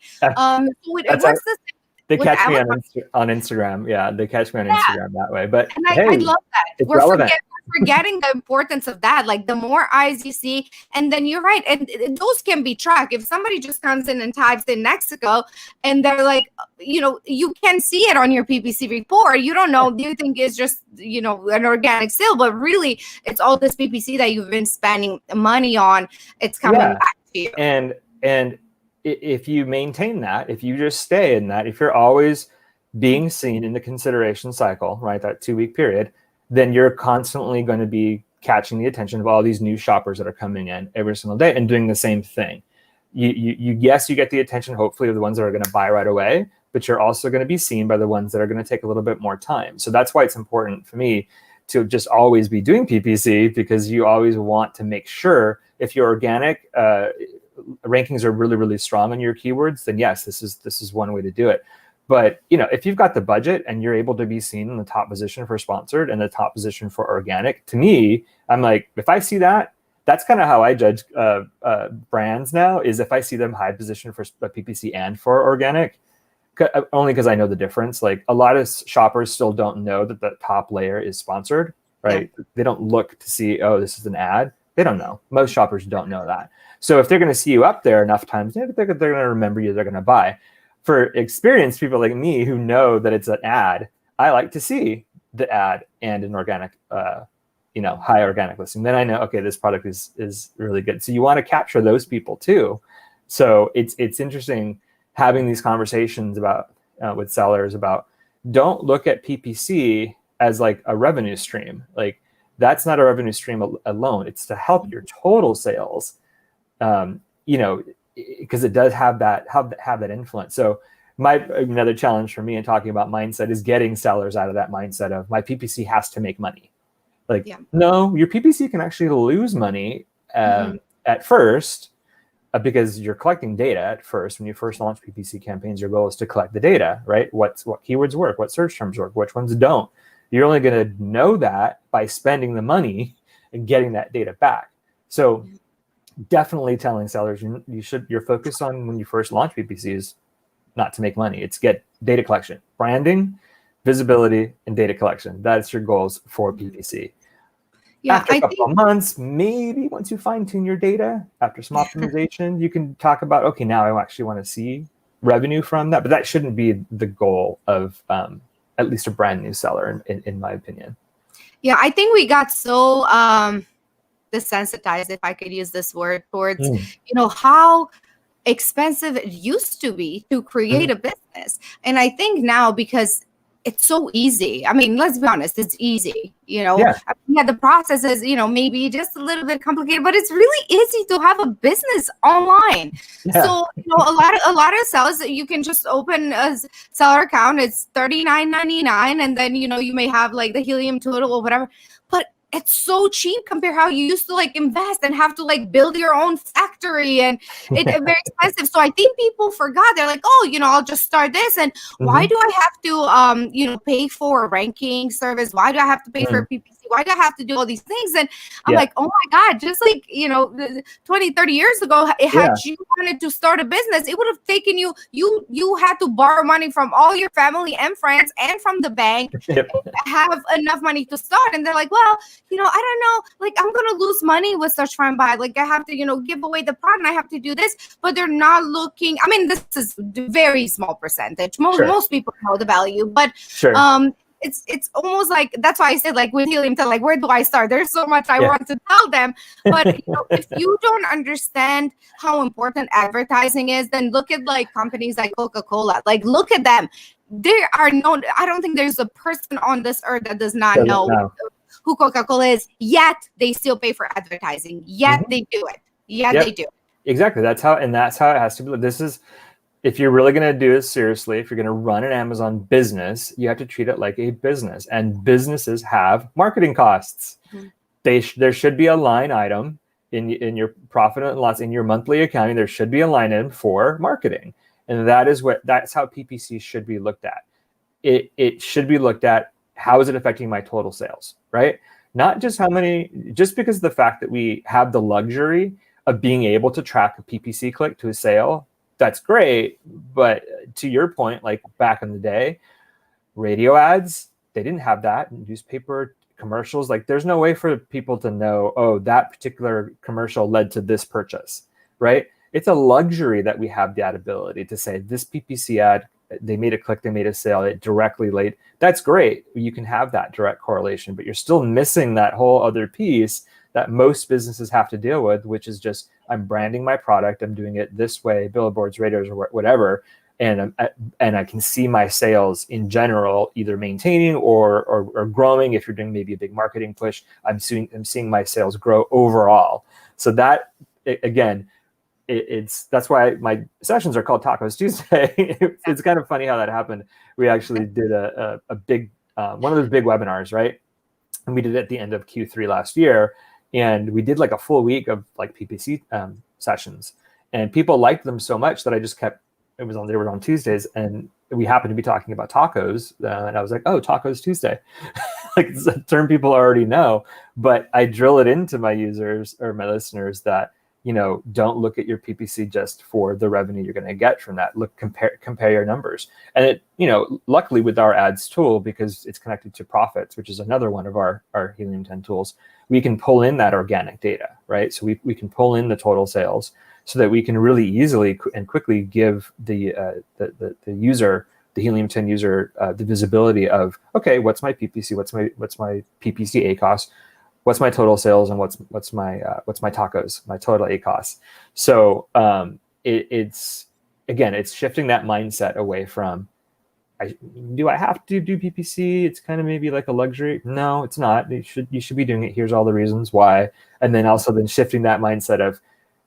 S2: They catch me on Instagram. Yeah, they catch me on Instagram that way. But
S1: I love that. We're forgetting the importance of that. Like, the more eyes you see, and then you're right. And those can be tracked. If somebody just comes in and types in Mexico and they're like, you can see it on your PPC report. You don't know. You think it's just, an organic sale, but really it's all this PPC that you've been spending money on. It's coming back to you.
S2: And if you maintain that, if you just stay in that, if you're always being seen in the consideration cycle, right, that 2-week period, then you're constantly going to be catching the attention of all these new shoppers that are coming in every single day and doing the same thing. You get the attention, hopefully, of the ones that are going to buy right away, but you're also going to be seen by the ones that are going to take a little bit more time. So that's why it's important for me to just always be doing PPC, because you always want to make sure, if your organic rankings are really, really strong on your keywords, then yes, this is one way to do it. But if you've got the budget and you're able to be seen in the top position for sponsored and the top position for organic, to me, I'm like, if I see that, that's kind of how I judge brands now, is if I see them high position for PPC and for organic, only because I know the difference. Like, a lot of shoppers still don't know that the top layer is sponsored, right? Yeah. They don't look to see, oh, this is an ad. They don't know. Most shoppers don't know that. So if they're going to see you up there enough times, they're going to remember you. They're going to buy. For experienced people like me who know that it's an ad, I like to see the ad and an organic, high organic listing. Then I know, okay, this product is really good. So you want to capture those people too. So it's interesting having these conversations about with sellers about, don't look at PPC as like a revenue stream. Like, that's not a revenue stream alone. It's to help your total sales. Because it does have that influence. So another challenge for me in talking about mindset is getting sellers out of that mindset of, my PPC has to make money. Like, no, your PPC can actually lose money at first, because you're collecting data at first. When you first launch PPC campaigns, your goal is to collect the data, right? What keywords work, what search terms work, which ones don't. You're only going to know that by spending the money and getting that data back. So definitely telling sellers your focus on, when you first launch PPC, is not to make money. It's get data collection, branding, visibility, and data collection. That's your goals for PPC. Yeah, after a couple of months, maybe once you fine tune your data, after some optimization, you can talk about, okay, now I actually want to see revenue from that. But that shouldn't be the goal of at least a brand new seller, in my opinion.
S1: Yeah, I think we got so desensitized, if I could use this word, towards how expensive it used to be to create a business. And I think now, because it's so easy. I mean, let's be honest, it's easy.
S2: Yeah.
S1: The process is, maybe just a little bit complicated, but it's really easy to have a business online.
S2: Yeah.
S1: So, a lot of sellers, you can just open a seller account. It's $39.99, and then you may have like the Helium tool or whatever. But it's so cheap compared how you used to like invest and have to like build your own factory, and it's very expensive. So I think people forgot. They're like, oh, I'll just start this, and why do I have to pay for a ranking service? Why do I have to pay for PPC? Why do I have to do all these things? And I'm like, oh my God, just like 20, 30 years ago, had you wanted to start a business, it would have taken you had to borrow money from all your family and friends and from the bank, have enough money to start. And they're like, well, I don't know, like I'm gonna lose money with search find buy. Like I have to, give away the product, and I have to do this, but they're not looking. I mean, this is very small percentage. Most people know the value, but it's almost like, that's why I said, like with Helium, like where do I start? There's so much I want to tell them, but if you don't understand how important advertising is, then look at like companies like Coca-Cola. Like look at them. There are I don't think there's a person on this earth that does not know who Coca-Cola is, yet they still pay for advertising. Yet they do it. They do.
S2: Exactly. That's how it has to be. This is, if you're really going to do this seriously, if you're going to run an Amazon business, you have to treat it like a business, and businesses have marketing costs. There should be a line item in your profit and loss, in your monthly accounting. There should be a line item for marketing. And that's how PPC should be looked at. It should be looked at, how is it affecting my total sales, right? Not just just because of the fact that we have the luxury of being able to track a PPC click to a sale, that's great. But to your point, like back in the day, radio ads, they didn't have that. Newspaper commercials, like there's no way for people to know, oh, that particular commercial led to this purchase, right? It's a luxury that we have that ability to say this PPC ad, they made a click, they made a sale, it directly led. That's great. You can have that direct correlation, but you're still missing that whole other piece that most businesses have to deal with, which is just, I'm branding my product, I'm doing it this way, billboards, radios, or whatever, and I can see my sales in general either maintaining or growing. If you're doing maybe a big marketing push, I'm seeing my sales grow overall. So that, again, that's why my sessions are called Tacos Tuesday. It's kind of funny how that happened. We actually did a big one of those big webinars, right? And we did it at the end of Q3 last year, and we did like a full week of like PPC sessions, and people liked them so much that I just kept. They were on Tuesdays, and we happened to be talking about tacos, and I was like, oh, Tacos Tuesday. Like it's a term people already know, but I drill it into my users or my listeners that, don't look at your PPC just for the revenue you're going to get from that. Look, compare your numbers. And it, luckily with our ads tool, because it's connected to profits, which is another one of our Helium 10 tools, we can pull in that organic data, right? So we can pull in the total sales so that we can really easily and quickly give the user, the Helium 10 user, the visibility of, okay, what's my PPC? What's my PPC ACoS? What's my total sales, and what's my tacos, my total ACoS? So it's shifting that mindset away from, do I have to do PPC? It's kind of maybe like a luxury. No, it's not. You should be doing it. Here's all the reasons why. And then also shifting that mindset of,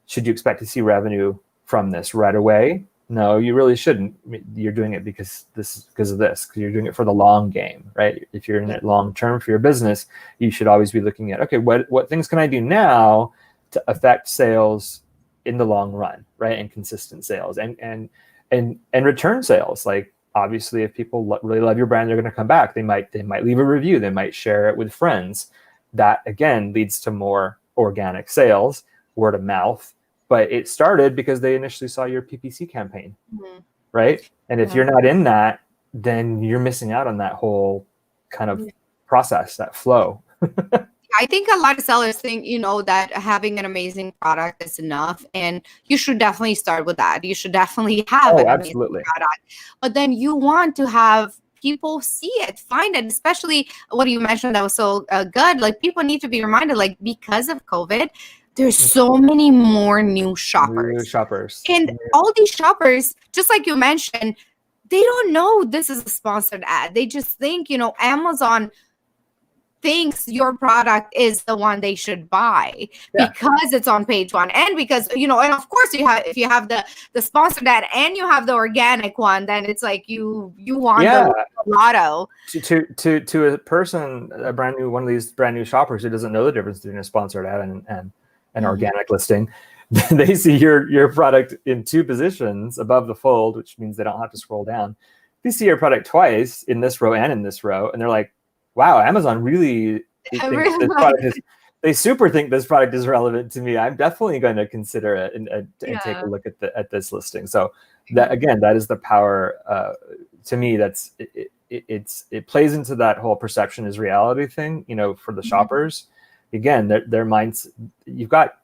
S2: should you expect to see revenue from this right away? No, you really shouldn't. You're doing it because of this, because you're doing it for the long game, right? If you're in it long term for your business, you should always be looking at, okay, what things can I do now to affect sales in the long run, right? And consistent sales and return sales. Like obviously, if people really love your brand, they're going to come back. They might leave a review. They might share it with friends. That again leads to more organic sales, word of mouth. But it started because they initially saw your PPC campaign, right? And if you're not in that, then you're missing out on that whole kind of process, that flow.
S1: I think a lot of sellers think, that having an amazing product is enough. And you should definitely start with that. You should definitely have an amazing product. But then you want to have people see it, find it, especially what you mentioned that was so good. Like people need to be reminded, like because of COVID, there's so many more new shoppers.
S2: New shoppers.
S1: And all these shoppers, just like you mentioned, they don't know this is a sponsored ad. They just think, Amazon thinks your product is the one they should buy because it's on page one, and because and of course if you have the sponsored ad and you have the organic one, then it's like you won the lotto.
S2: To a person, one of these brand new shoppers who doesn't know the difference between a sponsored ad and an organic listing, they see your product in two positions above the fold, which means they don't have to scroll down. They see your product twice in this row and in this row, and they're like, wow, Amazon really thinks this product is, they super think this product is relevant to me. I'm definitely going to consider it and take a look at this listing. So that, again, that is the power, to me, that's it plays into that whole perception is reality thing, for the shoppers. Again, their minds, you've got,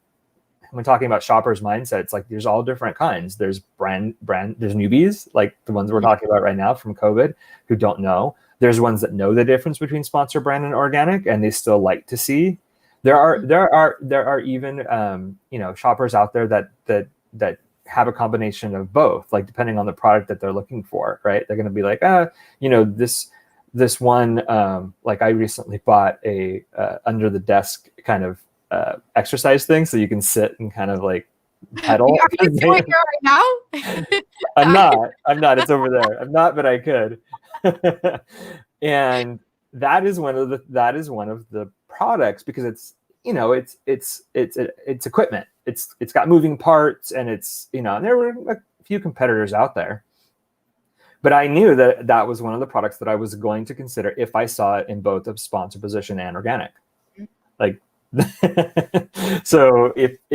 S2: when talking about shoppers' mindset, it's like there's all different kinds. There's there's newbies, like the ones we're talking about right now from COVID, who don't know. There's ones that know the difference between sponsor brand and organic, and they still like to see. There are even shoppers out there that have a combination of both, like depending on the product that they're looking for, right? They're going to be like, this one, like I recently bought a under the desk kind of exercise thing, so you can sit and kind of like pedal.
S1: Are you doing it right now?
S2: I'm not. It's over there. I'm not, but I could. And that is one of the products, because it's it's equipment. It's got moving parts, and it's and there were a few competitors out there, but I knew that was one of the products that I was going to consider if I saw it in both a sponsor position and organic. Like, so if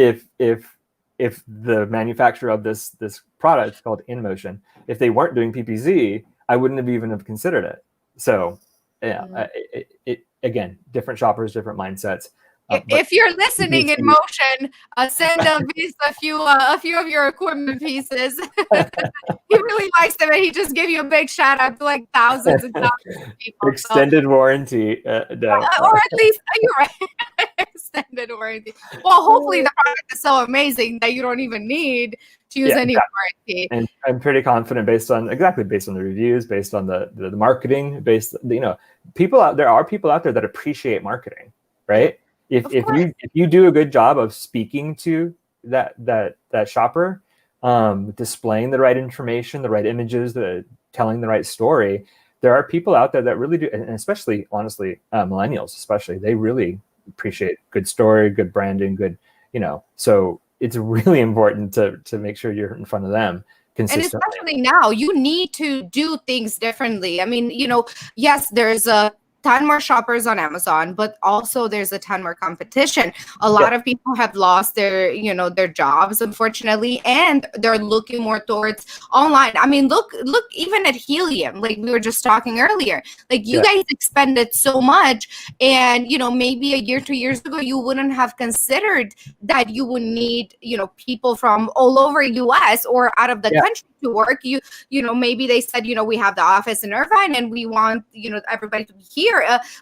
S2: the manufacturer of this product called InMotion, if they weren't doing PPC, I wouldn't have even considered it. So it again, different shoppers, different mindsets.
S1: If you're listening, InMotion, send a few of your equipment pieces. He really likes them, and he just gave you a big shout out to like thousands and thousands of people.
S2: Extended warranty, no.
S1: Or at least you're right. Extended warranty. Well, hopefully the product is so amazing that you don't even need to use any warranty.
S2: And I'm pretty confident based on the reviews, based on the marketing, there are people out there that appreciate marketing, right? If you do a good job of speaking to that shopper, displaying the right information, the right images, telling the right story, there are people out there that really do, and especially, honestly, millennials especially, they really appreciate good story, good branding, good, so it's really important to make sure you're in front of them consistently.
S1: And especially now, you need to do things differently. I mean, yes, there's a ton more shoppers on Amazon, but also there's a ton more competition. A lot of people have lost their jobs, unfortunately, and they're looking more towards online. I mean, look even at Helium, like we were just talking earlier. Like you guys expended so much, and maybe a year, 2 years ago, you wouldn't have considered that you would need people from all over US or out of the country to work. Maybe they said, we have the office in Irvine and we want everybody to be here.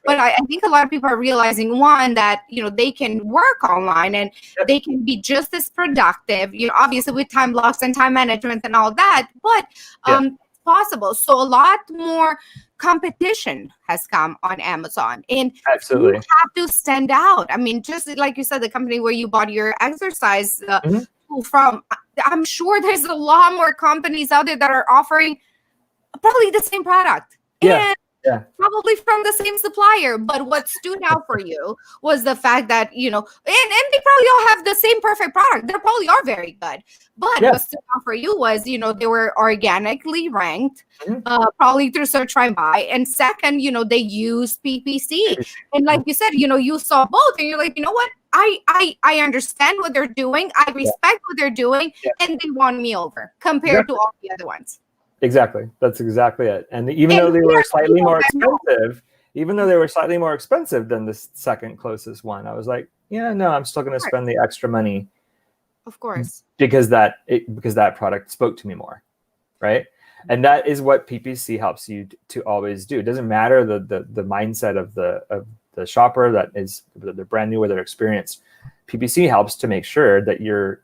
S1: But I think a lot of people are realizing, one, that they can work online and they can be just as productive, obviously with time blocks and time management and all that, but it's possible. So a lot more competition has come on Amazon, and
S2: absolutely,
S1: you have to stand out. I mean, just like you said, the company where you bought your exercise tool from, I'm sure there's a lot more companies out there that are offering probably the same product. And probably from the same supplier. But what stood out for you was the fact that, and they probably all have the same perfect product. They probably are very good. But what stood out for you was, they were organically ranked, probably through search, find, buy. And second, they use PPC. And like you said, you saw both and you're like, you know what? I understand what they're doing. I respect what they're doing. And they won me over compared to all the other ones.
S2: Exactly. That's exactly it. And even though they were slightly more expensive, than the second closest one, I was like, I'm still going to spend the extra money.
S1: Of course.
S2: Because that product spoke to me more, right? And that is what PPC helps you to always do. It doesn't matter the mindset of the shopper that is they're brand new or they're experienced. PPC helps to make sure that you're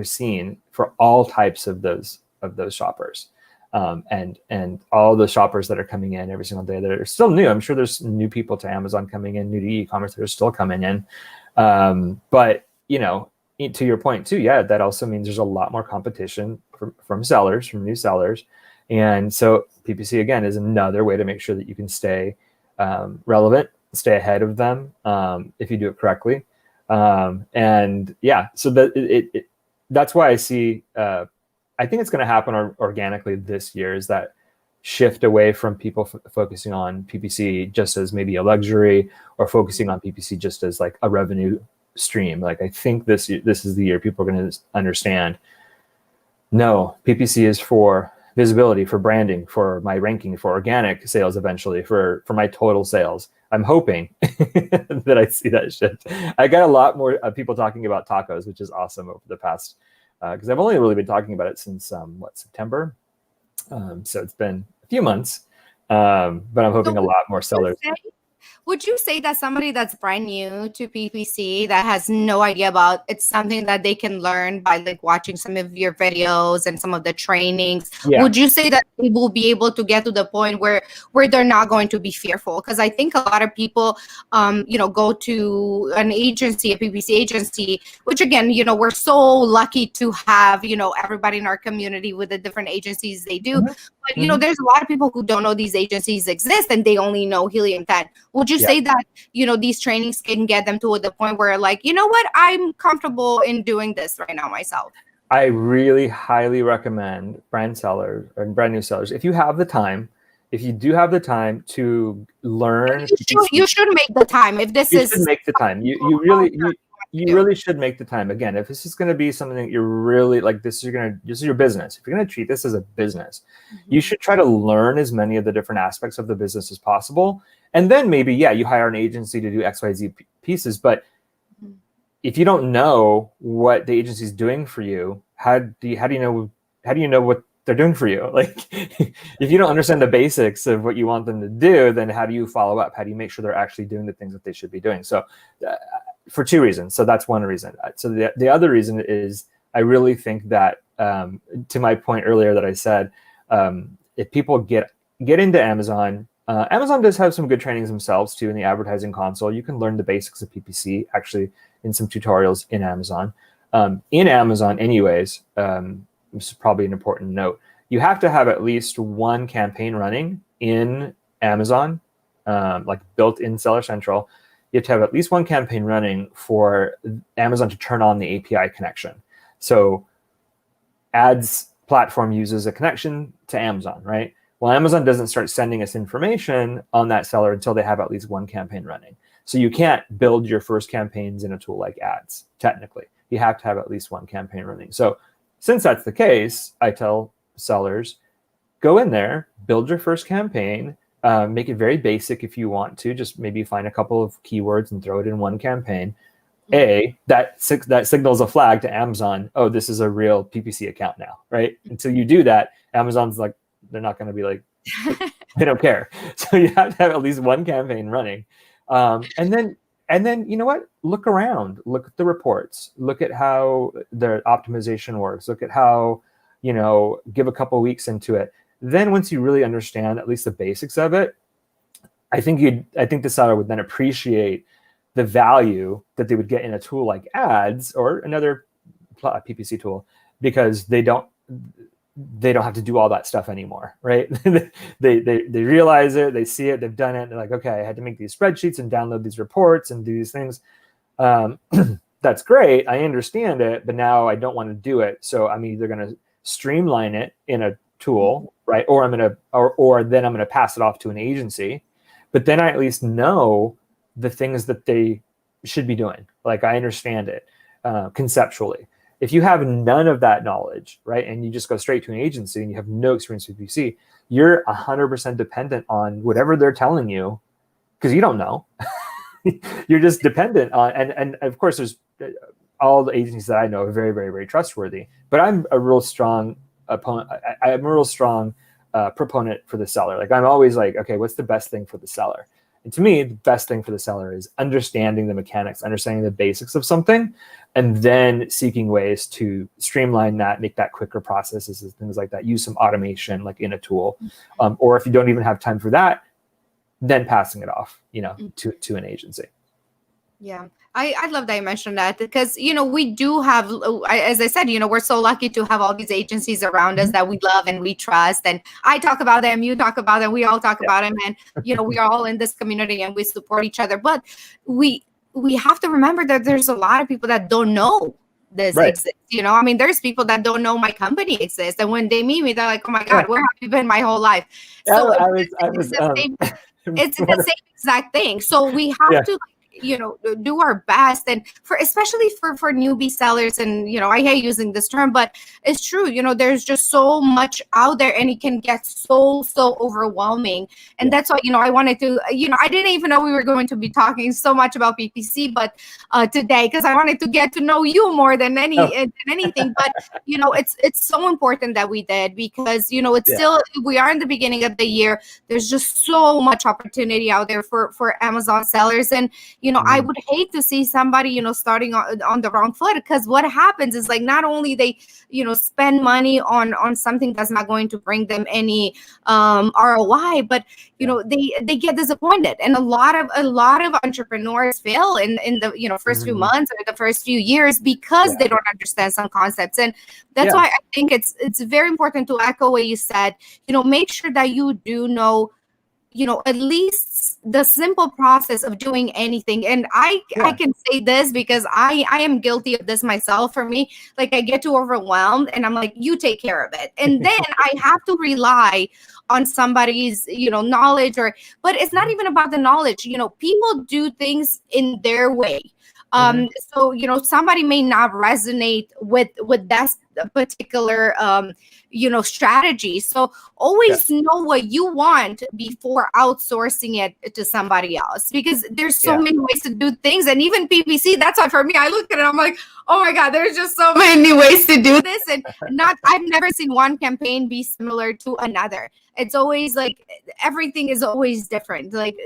S2: seen for all types of those shoppers. and all the shoppers that are coming in every single day that are still new. I'm sure there's new people to Amazon coming in, new to e-commerce that are still coming in. But to your point too, yeah, that also means there's a lot more competition from sellers, from new sellers. And so PPC, again, is another way to make sure that you can stay relevant, stay ahead of them if you do it correctly. And yeah, so that's why I see, I think it's going to happen organically this year, is that shift away from people focusing on PPC just as maybe a luxury, or focusing on PPC just as like a revenue stream. Like, I think this is the year people are going to understand, no, PPC is for visibility, for branding, for my ranking, for organic sales, eventually for my total sales. I'm hoping that I see that shift. I got a lot more people talking about tacos, which is awesome over the past, because I've only really been talking about it since September. So it's been a few months, but I'm hoping a lot more sellers.
S1: Would you say that somebody that's brand new to PPC, that has no idea about, it's something that they can learn by like watching some of your videos and some of the trainings? Yeah. Would you say that they will be able to get to the point where they're not going to be fearful? Because I think a lot of people, go to an agency, a PPC agency, which again, we're so lucky to have, everybody in our community with the different agencies they do. Mm-hmm. But, there's a lot of people who don't know these agencies exist, and they only know Helium 10. Would you say that, these trainings can get them to the point where like, you know what, I'm comfortable in doing this right now myself?
S2: I really highly recommend brand sellers and brand new sellers, if you have the time, if you do have the time to learn.
S1: You should make the time. If this is,
S2: you should make the time. You really should make the time. Again, if this is going to be something that you're really like, this is your business. If you're going to treat this as a business, you should try to learn as many of the different aspects of the business as possible. And then maybe, you hire an agency to do XYZ pieces. But if you don't know what the agency is doing for you, how do you know what they're doing for you? Like, if you don't understand the basics of what you want them to do, then how do you follow up? How do you make sure they're actually doing the things that they should be doing? So for two reasons. So that's one reason. So the other reason is, I really think that, to my point earlier that I said, if people get into Amazon, Amazon does have some good trainings themselves too in the advertising console. You can learn the basics of PPC actually in some tutorials in Amazon. In Amazon anyways, this is probably an important note, you have to have at least one campaign running in Amazon, like built in Seller Central. You have to have at least one campaign running for Amazon to turn on the API connection. So ads platform uses a connection to Amazon, right? Well, Amazon doesn't start sending us information on that seller until they have at least one campaign running. So you can't build your first campaigns in a tool like ads, technically. You have to have at least one campaign running. So since that's the case, I tell sellers, go in there, build your first campaign, make it very basic if you want to, just maybe find a couple of keywords and throw it in one campaign. That signals a flag to Amazon, oh, this is a real PPC account now, right? Until you do that, Amazon's like, they're not going to be like, they don't care. So you have to have at least one campaign running. And then, you know what? Look around, look at the reports, look at how the optimization works, look at how, give a couple of weeks into it. Then once you really understand at least the basics of it, I think the seller would then appreciate the value that they would get in a tool like ads or another PPC tool, because they don't have to do all that stuff anymore, right? they realize it, they see it, they've done it. They're like, okay, I had to make these spreadsheets and download these reports and do these things. That's great, I understand it, but now I don't want to do it. So I'm either going to streamline it in a tool, right? Or then I'm going to pass it off to an agency. But then I at least know the things that they should be doing. Like, I understand it conceptually. If you have none of that knowledge, right, and you just go straight to an agency and you have no experience with PPC, you're 100% dependent on whatever they're telling you, because you don't know. You're just dependent on, and of course, there's all the agencies that I know are very, very, very trustworthy. But I'm a real strong opponent. I'm a real strong proponent for the seller. Like, I'm always like, okay, what's the best thing for the seller? And to me, the best thing for the seller is understanding the mechanics, understanding the basics of something, and then seeking ways to streamline that, make that quicker processes and things like that. Use some automation like in a tool, or if you don't even have time for that, then passing it off, to an agency.
S1: Yeah. I love that you mentioned that, because, we do have, as I said, we're so lucky to have all these agencies around us that we love and we trust. And I talk about them, you talk about them, we all talk about them. And, we are all in this community and we support each other. But we have to remember that there's a lot of people that don't know this exists. There's people that don't know my company exists. And when they meet me, they're like, oh my God, where have you been my whole life? So it's the same exact thing. So we have to, do our best, and especially for newbie sellers. And I hate using this term, but it's true. There's just so much out there, and it can get so overwhelming. And that's why I wanted to, I didn't even know we were going to be talking so much about PPC, but today, because I wanted to get to know you more than anything. But it's so important that we did, because it's still, we are in the beginning of the year. There's just so much opportunity out there for Amazon sellers. And I would hate to see somebody, starting on the wrong foot, because what happens is, like, not only they, spend money on something that's not going to bring them any ROI, but they get disappointed. And a lot of entrepreneurs fail in the first few months or the first few years, because they don't understand some concepts. And that's why I think it's very important to echo what you said. Make sure that you do know, at least the simple process of doing anything. And I can say this because I am guilty of this myself. For me, like, I get too overwhelmed and I'm like, you take care of it. And then I have to rely on somebody's, knowledge, but it's not even about the knowledge. People do things in their way. So, somebody may not resonate with that particular, strategy. So always know what you want before outsourcing it to somebody else, because there's so many ways to do things. And even PPC, that's why for me, I look at it, I'm like, oh my God, there's just so many ways to do this. And I've never seen one campaign be similar to another. It's always like, everything is always different. Like,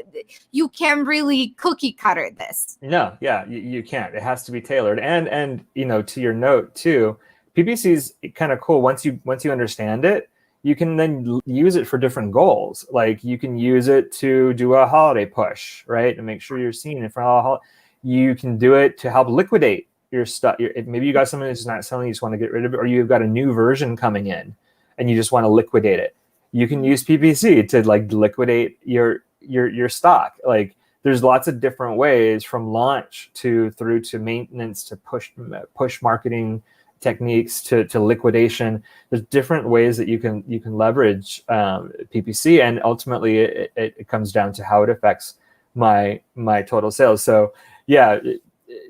S1: you can't really cookie cutter this.
S2: No, you can't. It has to be tailored. And to your note too, PPC is kind of cool. Once you understand it, you can then use it for different goals. Like, you can use it to do a holiday push, right? And make sure you're seen in front of a holiday. You can do it to help liquidate your stuff. Maybe you got something that's not selling, you just want to get rid of it, or you've got a new version coming in and you just want to liquidate it. You can use PPC to like liquidate your stock. Like, there's lots of different ways, from launch through to maintenance, to push marketing techniques, to liquidation. There's different ways that you can leverage PPC, and ultimately it comes down to how it affects my total sales. So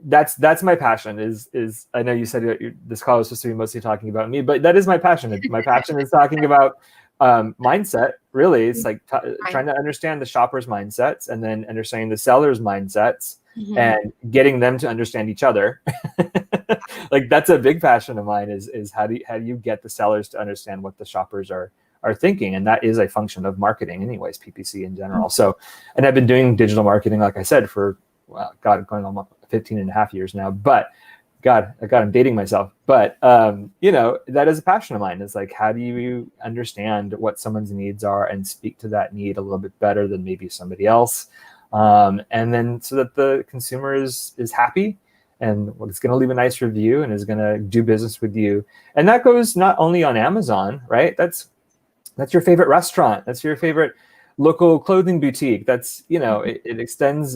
S2: that's my passion. Is I know you said this call was supposed to be mostly talking about me, but that is my passion. My passion is talking about mindset. Really, it's like trying to understand the shopper's mindsets, and then understanding the seller's mindsets, and getting them to understand each other. Like, that's a big passion of mine, is how do you get the sellers to understand what the shoppers are thinking. And that is a function of marketing anyways, PPC in general. So, and I've been doing digital marketing, like I said, for going on 15 and a half years now. But I'm dating myself. But that is a passion of mine. It's like, how do you understand what someone's needs are and speak to that need a little bit better than maybe somebody else, and then so that the consumer is happy and is going to leave a nice review and is going to do business with you. And that goes not only on Amazon, right? That's your favorite restaurant. That's your favorite local clothing boutique. That's, it extends,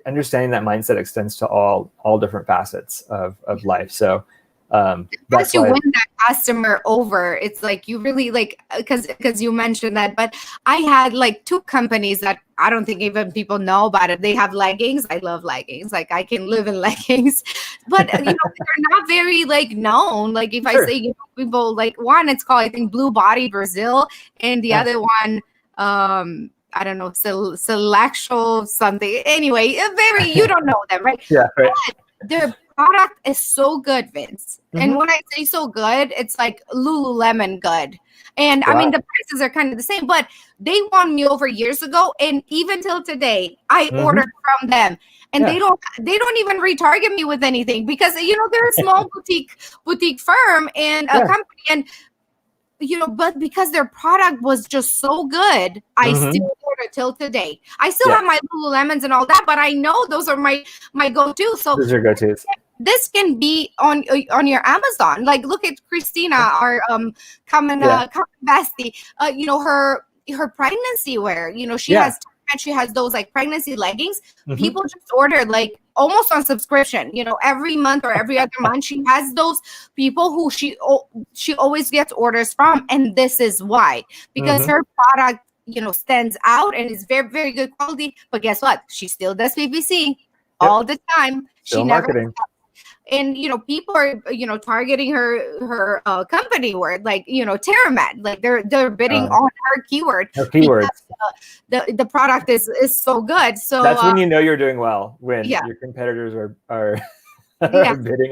S2: understanding that mindset extends to all different facets of life. So
S1: once you win that customer over, it's like, you really like, because you mentioned that, but I had like 2 companies that I don't think even people know about it. They have leggings. I love leggings. Like, I can live in leggings, but they're not very like known. Like, if I say, people, like, one, it's called, I think, Blue Body Brazil, and the other one, I don't know, Selectual something. Anyway, you don't know them, right?
S2: Yeah, right.
S1: But their product is so good, Vince. And
S2: Mhm.
S1: when I say so good, it's like Lululemon good. And I mean,
S2: Wow.
S1: the prices are kind of the same, but they won me over years ago. And even till today, I order
S2: Mhm.
S1: from them. And
S2: Yeah.
S1: they don't even retarget me with anything because they're a small boutique firm and a
S2: Yeah.
S1: company. And but because their product was just so good, I
S2: Mhm.
S1: still order till today. I still
S2: Yeah.
S1: have my Lululemons and all that, but I know those are my go-to. So
S2: Those are go-tos.
S1: this can be on your Amazon. Like, look at Christina, our common
S2: Yeah.
S1: bestie. Her pregnancy wear.
S2: Yeah.
S1: She has those like pregnancy leggings.
S2: Mhm.
S1: People just order like almost on subscription. Every month or every other month, she has those people who she always gets orders from, and this is why, because
S2: Mhm.
S1: her product stands out and is very, very good quality. But guess what? She still does PPC
S2: Yep.
S1: all the time. She
S2: Still
S1: never.
S2: marketing.
S1: And people are targeting her company word, like Terramed, like they're bidding
S2: Uh,
S1: on her keyword
S2: no
S1: because
S2: keywords.
S1: the product is so good. So
S2: That's when you know you're doing well, when
S1: yeah,
S2: your competitors are
S1: yeah,
S2: are bidding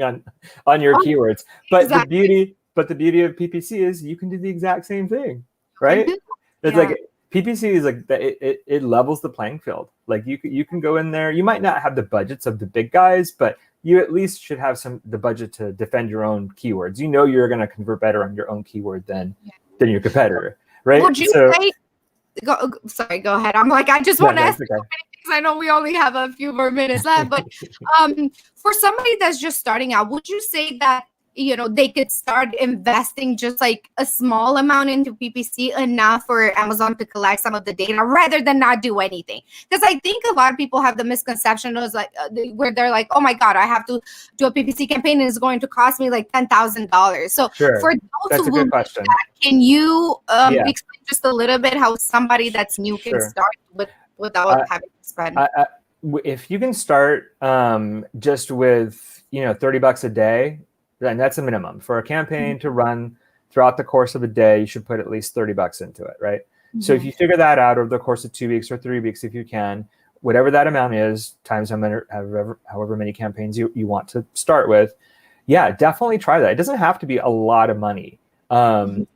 S2: on your
S1: oh,
S2: keywords. But
S1: exactly.
S2: the beauty of PPC is you can do the exact same thing,
S1: Can
S2: right?
S1: do.
S2: It's
S1: Yeah.
S2: like PPC is like it levels the playing field. Like you can go in there. You might not have the budgets of the big guys, but you at least should have the budget to defend your own keywords. You know you're going to convert better on your own keyword than your competitor, right?
S1: Would you
S2: So
S1: say? Sorry, go ahead. I'm like, I just
S2: no,
S1: want to
S2: no,
S1: ask
S2: it's
S1: you so
S2: okay.
S1: many things. I know we only have a few more minutes left, but for somebody that's just starting out, would you say that they could start investing just like a small amount into PPC, enough for Amazon to collect some of the data rather than not do anything? Because I think a lot of people have the misconception is like where they're like, oh my God, I have to do a PPC campaign and it's going to cost me like $10,000. So for
S2: Sure,
S1: those
S2: that's
S1: who
S2: a
S1: will
S2: good
S1: do
S2: question.
S1: that, can you
S2: Yeah,
S1: explain just a little bit how somebody that's new can
S2: sure.
S1: start without
S2: I,
S1: having to spend?
S2: if you can start just with $30 a day, then that's a minimum for a campaign to run throughout the course of a day. You should put at least $30 into it, right? So if you figure that out over the course of 2 weeks or 3 weeks, if you can, whatever that amount is, times however many campaigns you want to start with, yeah, definitely try that. It doesn't have to be a lot of money. The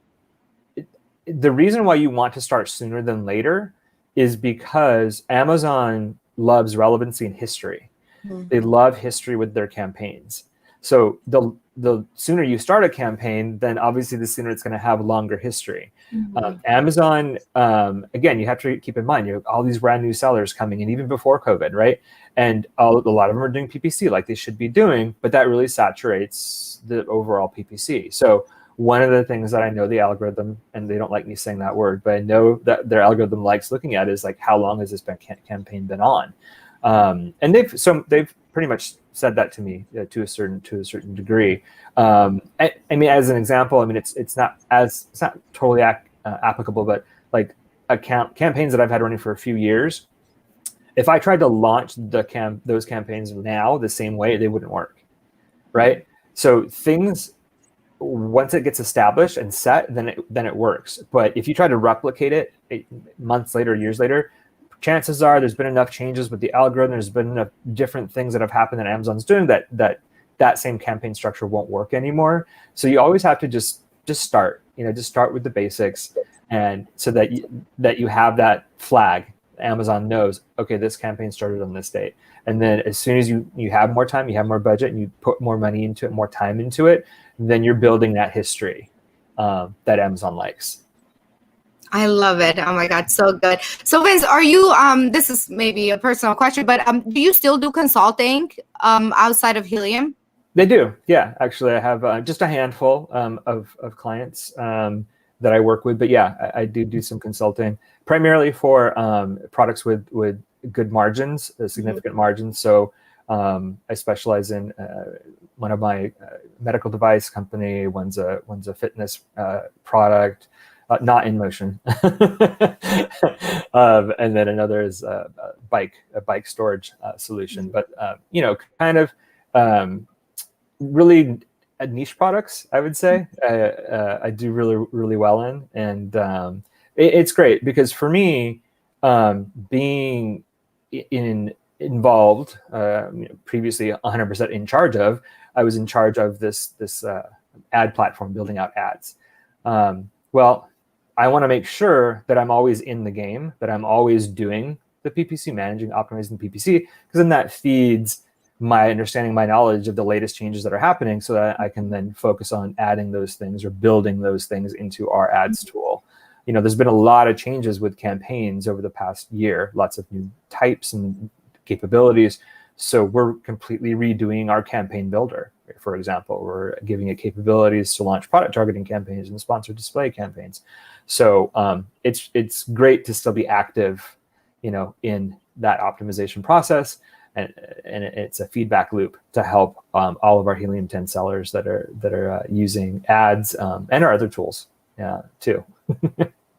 S2: reason why you want to start sooner than later is because Amazon loves relevancy and history. They love history with their campaigns. So the sooner you start a campaign, then obviously the sooner it's going to have longer history. Amazon, again, you have to keep in mind, you have all these brand new sellers coming in even before COVID, right? And a lot of them are doing PPC like they should be doing, but that really saturates the overall PPC. So one of the things that I know the algorithm, and they don't like me saying that word, but I know that their algorithm likes looking at is like, how long has this campaign been on? And they've pretty much said that to me to a certain degree. I mean, as an example, I mean it's not totally applicable, but like campaigns that I've had running for a few years, if I tried to launch those campaigns now the same way, they wouldn't work, right? So things, once it gets established and set, then it works. But if you try to replicate it months later, years later, chances are there's been enough changes with the algorithm, there's been enough different things that have happened that Amazon's doing that same campaign structure won't work anymore. So you always have to just start, just start with the basics, and so that you have that flag. Amazon knows, okay, this campaign started on this date. And then as soon as you have more time, you have more budget, and you put more money into it, more time into it, then you're building that history that Amazon likes.
S1: I love it. Oh my God, so good. So Vince, are you this is maybe a personal question, but do you still do consulting outside of Helium?
S2: They do, yeah. Actually, I have just a handful of clients that I work with, but yeah, I do some consulting, primarily for products with good margins, significant margins. So I specialize in one of my medical device company. One's a fitness product. Not in motion, and then another is a bike storage solution. But kind of really niche products, I would say. I do really well in, and it's great because for me, being in involved, previously 100% in charge of. I was in charge of this ad platform, building out ads. Well, I want to make sure that I'm always in the game, that I'm always doing the PPC, managing, optimizing the PPC, because then that feeds my understanding, my knowledge of the latest changes that are happening, so that I can then focus on adding those things or building those things into our ads tool. There's been a lot of changes with campaigns over the past year, lots of new types and capabilities. So we're completely redoing our campaign builder. For example, we're giving it capabilities to launch product targeting campaigns and sponsored display campaigns. So it's great to still be active, in that optimization process. And it's a feedback loop to help all of our Helium 10 sellers that are using ads and our other tools too.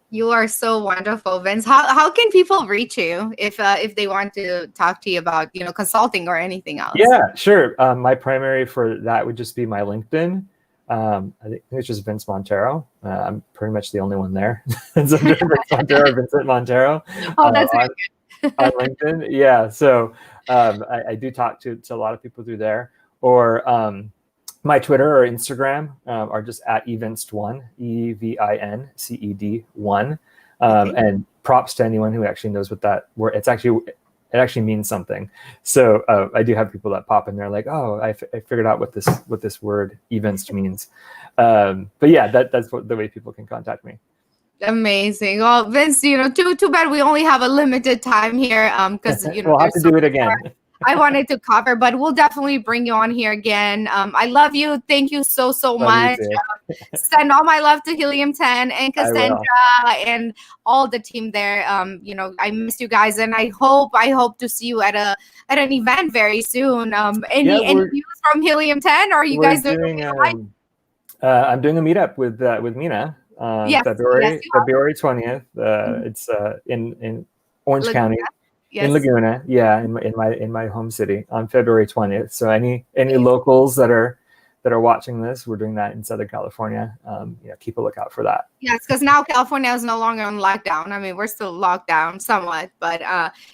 S1: You are so wonderful, Vince. How can people reach you if they want to talk to you about consulting or anything else?
S2: Yeah, sure. My primary for that would just be my LinkedIn. I think it's just Vince Montero. I'm pretty much the only one there. So Vince Montero, Vincent Montero.
S1: Oh, that's very good.
S2: On LinkedIn. Yeah. So I do talk to a lot of people through there, or my Twitter or Instagram are just at evinced1, EVINCED1. And props to anyone who actually knows what that word. It actually means something. So I do have people that pop in there like, oh, I figured out what this word evinced means. But yeah, that's the way people can contact me.
S1: Amazing. Well, Vince, too bad we only have a limited time here, because
S2: we'll have to do it again.
S1: I wanted to cover, but we'll definitely bring you on here again. I love you. Thank you so much. Send all my love to Helium 10 and Cassandra and all the team there. I miss you guys, and I hope to see you at an event very soon. Any news from Helium 10? Or are you guys doing?
S2: I'm doing a meetup with Mina. February 20th. It's in Orange County. Yes. In Laguna, in my home city on February 20th. So any locals that are watching this, we're doing that in Southern California. Keep a lookout for that.
S1: Yes, because now California is no longer on lockdown. I mean, we're still locked down somewhat, but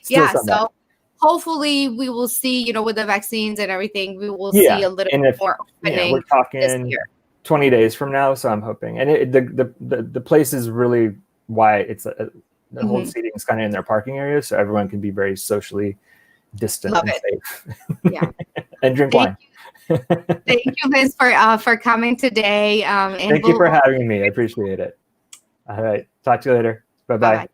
S1: so hopefully we will see, with the vaccines and everything, we will see a little more opening.
S2: We're talking 20 days from now, so I'm hoping. And the place is really why it's the whole seating is kind of in their parking area, so everyone can be very socially distant and safe.
S1: Yeah.
S2: And drink wine.
S1: Thank you, Vince, for coming today.
S2: Thank you for having me. I appreciate it. All right. Talk to you later. Bye-bye.